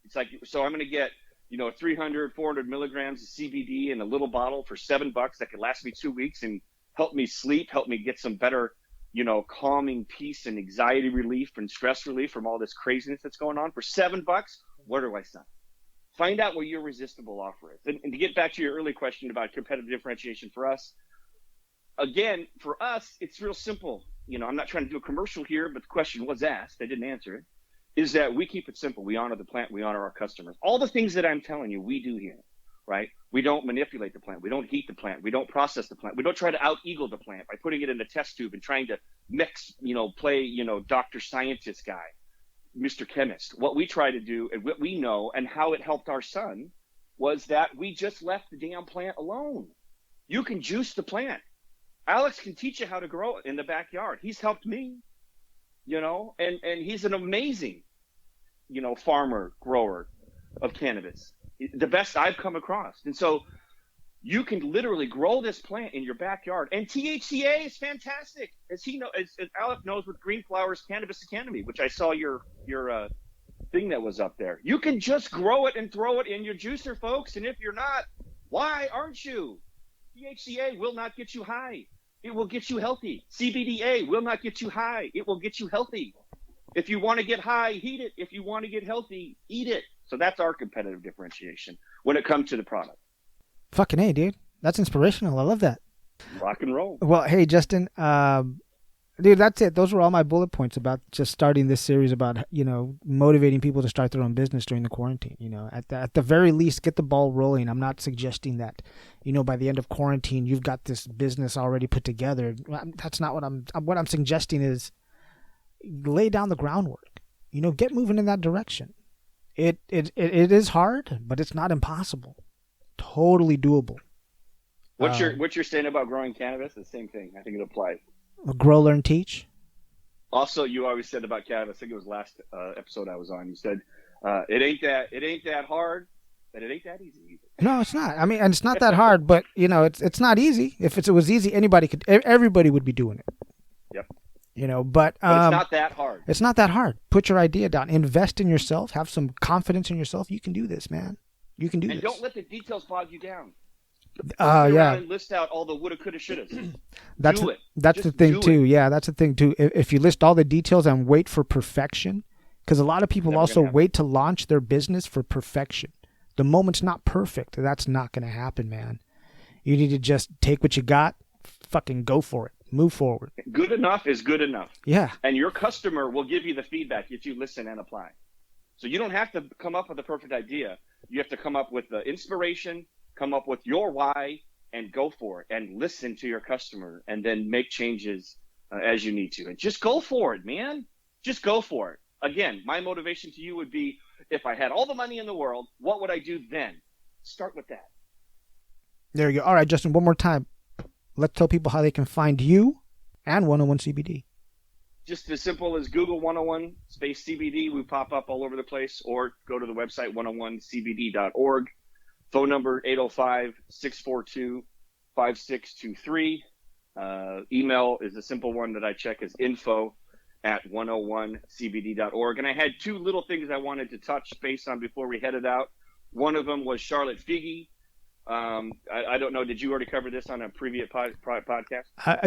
It's like, so I'm going to get, 300, 400 milligrams of CBD in a little bottle for $7 that could last me 2 weeks and help me sleep, help me get some better, calming peace and anxiety relief and stress relief from all this craziness that's going on for $7. Where do I sign? Find out what your irresistible offer is. And to get back to your early question about competitive differentiation for us, again, for us, it's real simple. I'm not trying to do a commercial here, but the question was asked. I didn't answer it. Is that we keep it simple. We honor the plant. We honor our customers. All the things that I'm telling you, we do here, right? We don't manipulate the plant. We don't heat the plant. We don't process the plant. We don't try to out-eagle the plant by putting it in a test tube and trying to mix, play, Dr. Scientist guy, Mr. Chemist. What we try to do and what we know and how it helped our son was that we just left the damn plant alone. You can juice the plant. Alex can teach you how to grow it in the backyard. He's helped me, and he's an amazing, farmer, grower of cannabis, the best I've come across. And so you can literally grow this plant in your backyard. And THCA is fantastic. As Alex knows with Green Flowers Cannabis Academy, which I saw your thing that was up there. You can just grow it and throw it in your juicer, folks. And if you're not, why aren't you? THCA will not get you high. It will get you healthy. CBDA will not get you high. It will get you healthy. If you want to get high, heat it. If you want to get healthy, eat it. So that's our competitive differentiation when it comes to the product. Fucking A, dude. That's inspirational. I love that. Rock and roll. Well, hey, Justin, dude, that's it. Those were all my bullet points about just starting this series about, motivating people to start their own business during the quarantine. At the very least, get the ball rolling. I'm not suggesting that, by the end of quarantine, you've got this business already put together. That's not what I'm suggesting is lay down the groundwork, get moving in that direction. It is hard, but it's not impossible. Totally doable. What you're saying about growing cannabis? The same thing. I think it applies. Grow, learn, teach. Also, you always said about cannabis. I think it was last episode I was on. You said it ain't that hard, but it ain't that easy either. No, it's not. I mean, and it's not that hard, but it's not easy. If it was easy, everybody would be doing it. Yep. But it's not that hard. It's not that hard. Put your idea down. Invest in yourself. Have some confidence in yourself. You can do this, man. You can do this. And don't let the details bog you down. Yeah. And list out all the woulda, coulda, shouldas. That's the thing too. Yeah, that's the thing too. If you list all the details and wait for perfection, because a lot of people also wait to launch their business for perfection. The moment's not perfect. That's not going to happen, man. You need to just take what you got, fucking go for it. Move forward. Good enough is good enough. Yeah. And your customer will give you the feedback if you listen and apply. So you don't have to come up with a perfect idea. You have to come up with the inspiration, come up with your why, and go for it. And listen to your customer, and then make changes as you need to. And just go for it, man. Just go for it. Again, my motivation to you would be, if I had all the money in the world, what would I do then? Start with that. There you go. All right, Justin, one more time. Let's tell people how they can find you and 101 CBD. Just as simple as Google 101 space CBD. We pop up all over the place, or go to the website 101cbd.org. Phone number 805-642-5623. Email is a simple one that I check as info@101cbd.org. And I had two little things I wanted to touch base on before we headed out. One of them was Charlotte Figi. I don't know. Did you already cover this on a previous podcast?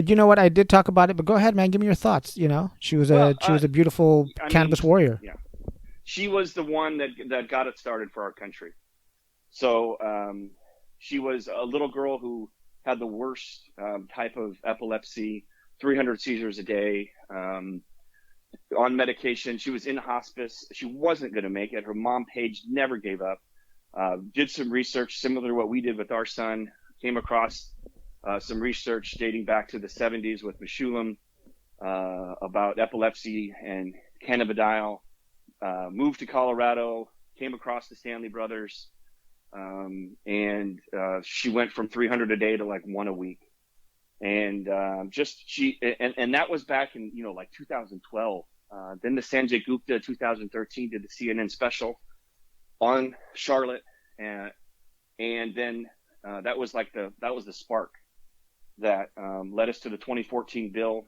You know what? I did talk about it, but go ahead, man. Give me your thoughts. She was a beautiful cannabis warrior. Yeah, she was the one that got it started for our country. So she was a little girl who had the worst type of epilepsy, 300 seizures a day, on medication. She was in hospice. She wasn't going to make it. Her mom, Paige, never gave up. Did some research similar to what we did with our son, came across some research dating back to the 70s with Meshulam about epilepsy and cannabidiol. Moved to Colorado, came across the Stanley brothers, and she went from 300 a day to like 1 a week. And and that was back in, like 2012. Then the Sanjay Gupta 2013 did the CNN special on Charlotte, and then that was the spark that led us to the 2014 bill,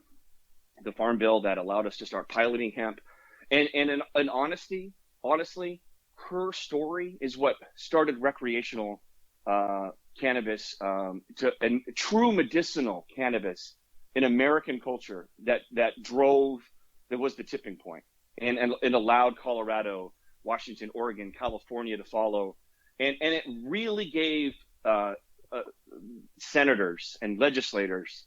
the Farm Bill, that allowed us to start piloting hemp. And in honestly, her story is what started recreational cannabis and true medicinal cannabis in American culture that was the tipping point and allowed Colorado, Washington, Oregon, California to follow. And it really gave senators and legislators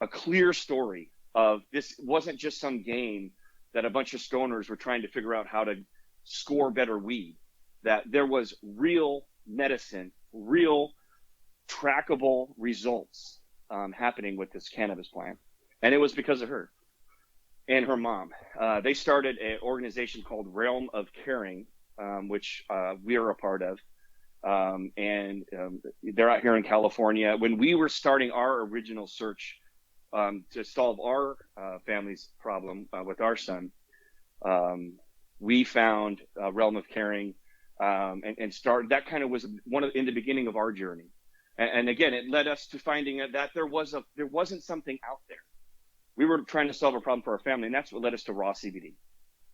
a clear story of this wasn't just some game that a bunch of stoners were trying to figure out how to score better weed, that there was real medicine, real trackable results happening with this cannabis plant. And it was because of her and her mom. They started an organization called Realm of Caring, which we are a part of. And they're out here in California. When we were starting our original search to solve our family's problem with our son, we found Realm of Caring and started. That kind of was in the beginning of our journey. And again, it led us to finding that there wasn't something out there. We were trying to solve a problem for our family, and that's what led us to raw CBD,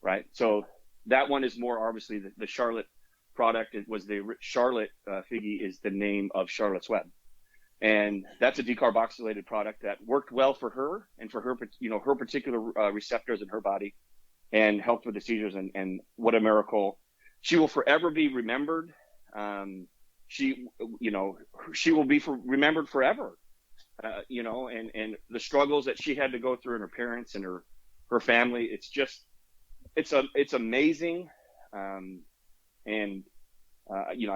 right? So that one is more obviously the Charlotte product. It was the Charlotte Figgy is the name of Charlotte's Web. And that's a decarboxylated product that worked well for her and for her, her particular receptors in her body, and helped with the seizures. And what a miracle! She will forever be remembered. She will be remembered forever. And the struggles that she had to go through, and her parents and her family. It's amazing. I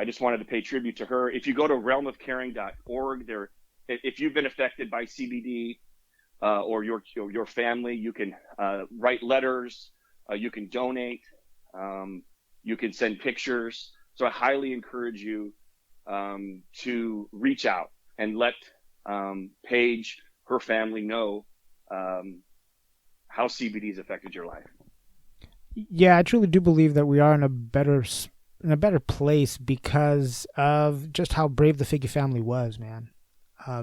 just wanted to pay tribute to her. If you go to realmofcaring.org, if you've been affected by CBD or your family, you can write letters, you can donate, you can send pictures. So I highly encourage you to reach out and let Paige, her family, know how CBD has affected your life. Yeah, I truly do believe that we are in a better place because of just how brave the Figgy family was, man.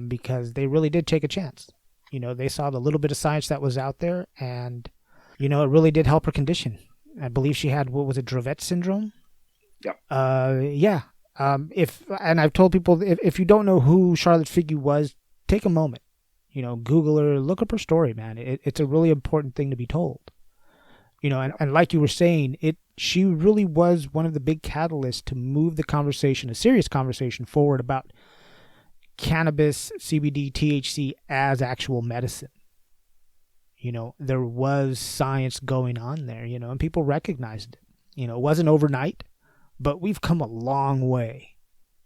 Because they really did take a chance. They saw the little bit of science that was out there, and it really did help her condition. I believe she had, what was it, Dravet syndrome? Yep. Yeah. And I've told people, if you don't know who Charlotte Figgy was, take a moment. Google her, look up her story, man. It's a really important thing to be told. And like you were saying, she really was one of the big catalysts to move the conversation, a serious conversation, forward about cannabis, CBD, THC as actual medicine. There was science going on there, and people recognized it. It wasn't overnight, but we've come a long way.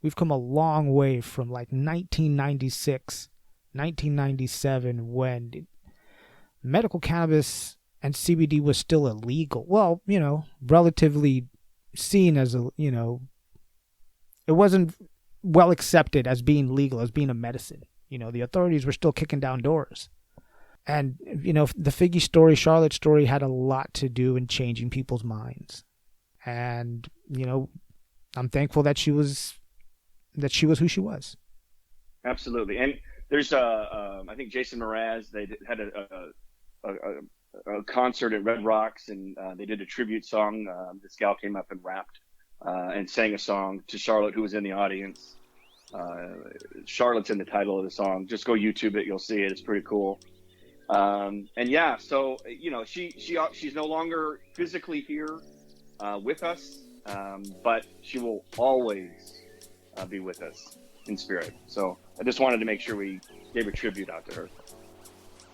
We've come a long way from like 1996, 1997, when medical cannabis and CBD was still illegal. Well, relatively seen as it wasn't well accepted as being legal, as being a medicine. The authorities were still kicking down doors. And, the Figgy story, Charlotte's story, had a lot to do in changing people's minds. And, I'm thankful that she was who she was. Absolutely. And there's I think Jason Mraz, they had a concert at Red Rocks, and they did a tribute song. This gal came up and rapped and sang a song to Charlotte, who was in the audience. Charlotte's in the title of the song. Just go YouTube it, you'll see it. It's pretty cool. And yeah, so she's no longer physically here with us, but she will always be with us in spirit. So I just wanted to make sure we gave a tribute out to her.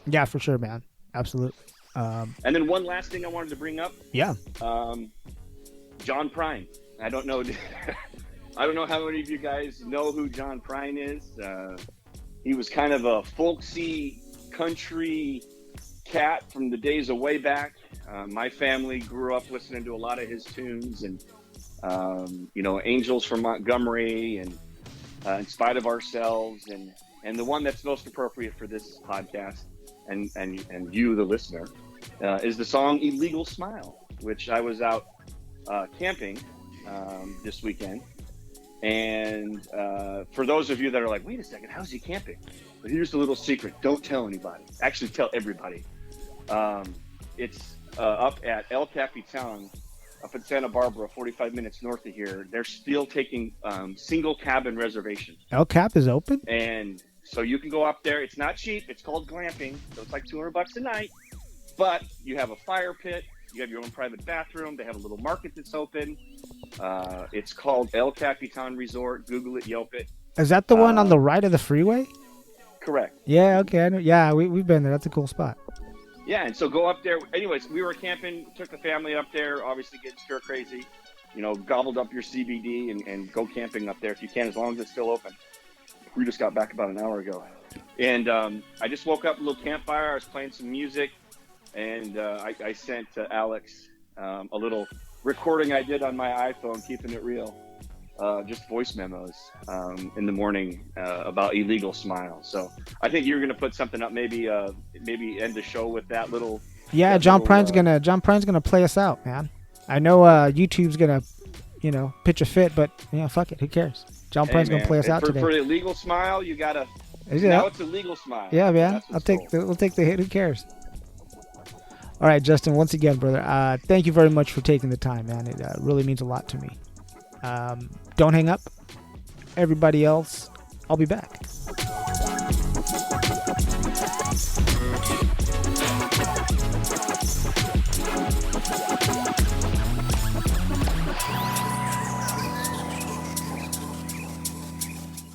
Yeah, for sure, man. Absolutely. And then one last thing I wanted to bring up. Yeah. John Prine. I don't know how many of you guys know who John Prine is. He was kind of a folksy country cat from the days of way back. My family grew up listening to a lot of his tunes, and Angels from Montgomery, and In Spite of Ourselves, and the one that's most appropriate for this podcast and you, the listener, is the song "Illegal Smile," which I was out camping this weekend. And for those of you that are like, wait a second, how's he camping? But here's the little secret: don't tell anybody. Actually, tell everybody. It's up at El Capitan, up in Santa Barbara, 45 minutes north of here. They're still taking single cabin reservations. El Cap is open? And so you can go up there. It's not cheap. It's called glamping. So it's like $200 a night. But you have a fire pit. You have your own private bathroom. They have a little market that's open. It's called El Capitan Resort. Google it, Yelp it. Is that the one on the right of the freeway? Correct. Yeah, okay. I know. Yeah, we've been there. That's a cool spot. Yeah, and so go up there. Anyways, we were camping, took the family up there, obviously getting stir crazy, gobbled up your CBD and go camping up there if you can, as long as it's still open. We just got back about an hour ago. And I just woke up, a little campfire. I was playing some music, and I sent Alex a little recording I did on my iPhone, keeping it real. Just voice memos in the morning about Illegal Smile. So I think you're gonna put something up, maybe end the show with that little. Yeah, John Prine's gonna play us out, man. I know YouTube's gonna, pitch a fit, but fuck it, who cares? John Prine's gonna play us out today. For the Illegal Smile, you gotta. Now it's Illegal Smile. Yeah, man. We'll take the hit. Who cares? All right, Justin. Once again, brother. Thank you very much for taking the time, man. It really means a lot to me. Don't hang up. Everybody else, I'll be back.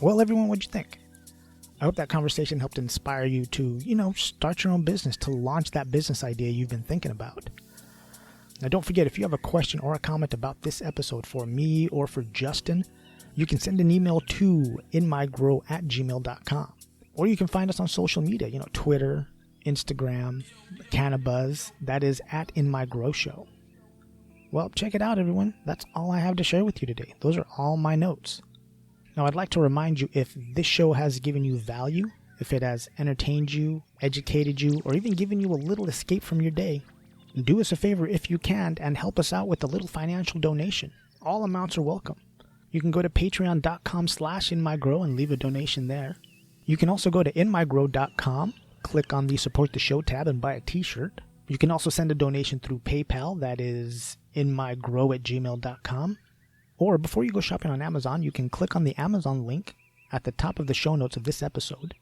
Well, everyone, what'd you think? I hope that conversation helped inspire you to, start your own business, to launch that business idea you've been thinking about. Now, don't forget, if you have a question or a comment about this episode for me or for Justin, you can send an email to inmygrow@gmail.com. Or you can find us on social media, Twitter, Instagram, Cannabis, that is at InMyGrowShow. Well, check it out, everyone. That's all I have to share with you today. Those are all my notes. Now, I'd like to remind you, if this show has given you value, if it has entertained you, educated you, or even given you a little escape from your day, do us a favor if you can and help us out with a little financial donation. All amounts are welcome. You can go to patreon.com/inmygrow and leave a donation there. You can also go to inmygrow.com, click on the support the show tab and buy a t-shirt. You can also send a donation through PayPal, that is inmygrow@gmail.com. Or before you go shopping on Amazon, you can click on the Amazon link at the top of the show notes of this episode,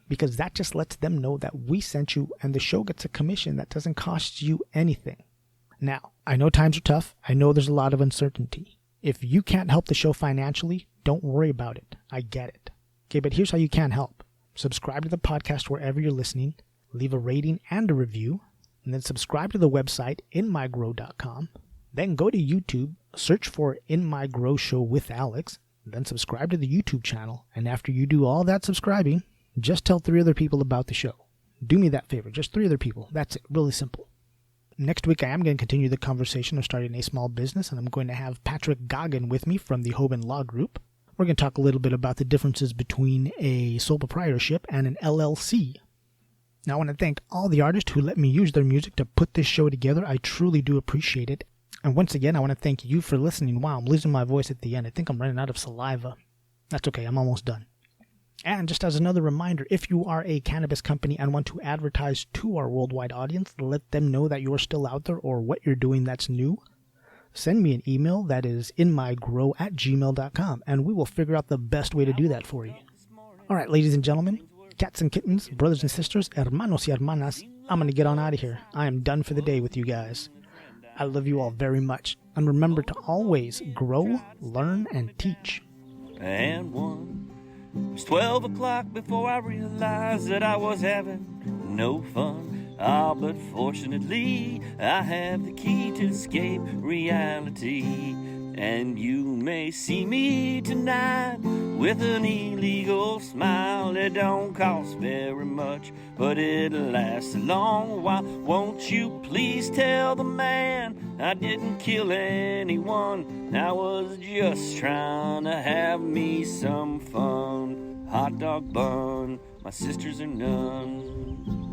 because that just lets them know that we sent you and the show gets a commission that doesn't cost you anything. Now, I know times are tough. I know there's a lot of uncertainty. If you can't help the show financially, don't worry about it. I get it. Okay, but here's how you can help. Subscribe to the podcast wherever you're listening, leave a rating and a review, and then subscribe to the website inmygrow.com. Then go to YouTube, search for In My Grow Show with Alex, then subscribe to the YouTube channel, and after you do all that subscribing, just tell 3 other people about the show. Do me that favor, just 3 other people. That's it, really simple. Next week, I am going to continue the conversation of starting a small business, and I'm going to have Patrick Goggin with me from the Hoban Law Group. We're going to talk a little bit about the differences between a sole proprietorship and an LLC. Now, I want to thank all the artists who let me use their music to put this show together. I truly do appreciate it. And once again, I want to thank you for listening. Wow, I'm losing my voice at the end. I think I'm running out of saliva. That's okay, I'm almost done. And just as another reminder, if you are a cannabis company and want to advertise to our worldwide audience, let them know that you're still out there or what you're doing that's new, send me an email that is inmygrow@gmail.com, and we will figure out the best way to do that for you. All right, ladies and gentlemen, cats and kittens, brothers and sisters, hermanos y hermanas, I'm going to get on out of here. I am done for the day with you guys. I love you all very much. And remember to always grow, learn, and teach. And one. It was 12 o'clock before I realized that I was having no fun. But fortunately, I have the key to escape reality. And you may see me tonight with an illegal smile. It don't cost very much, but it'll last a long while. Won't you please tell the man I didn't kill anyone? I was just trying to have me some fun. Hot dog bun, my sisters are none.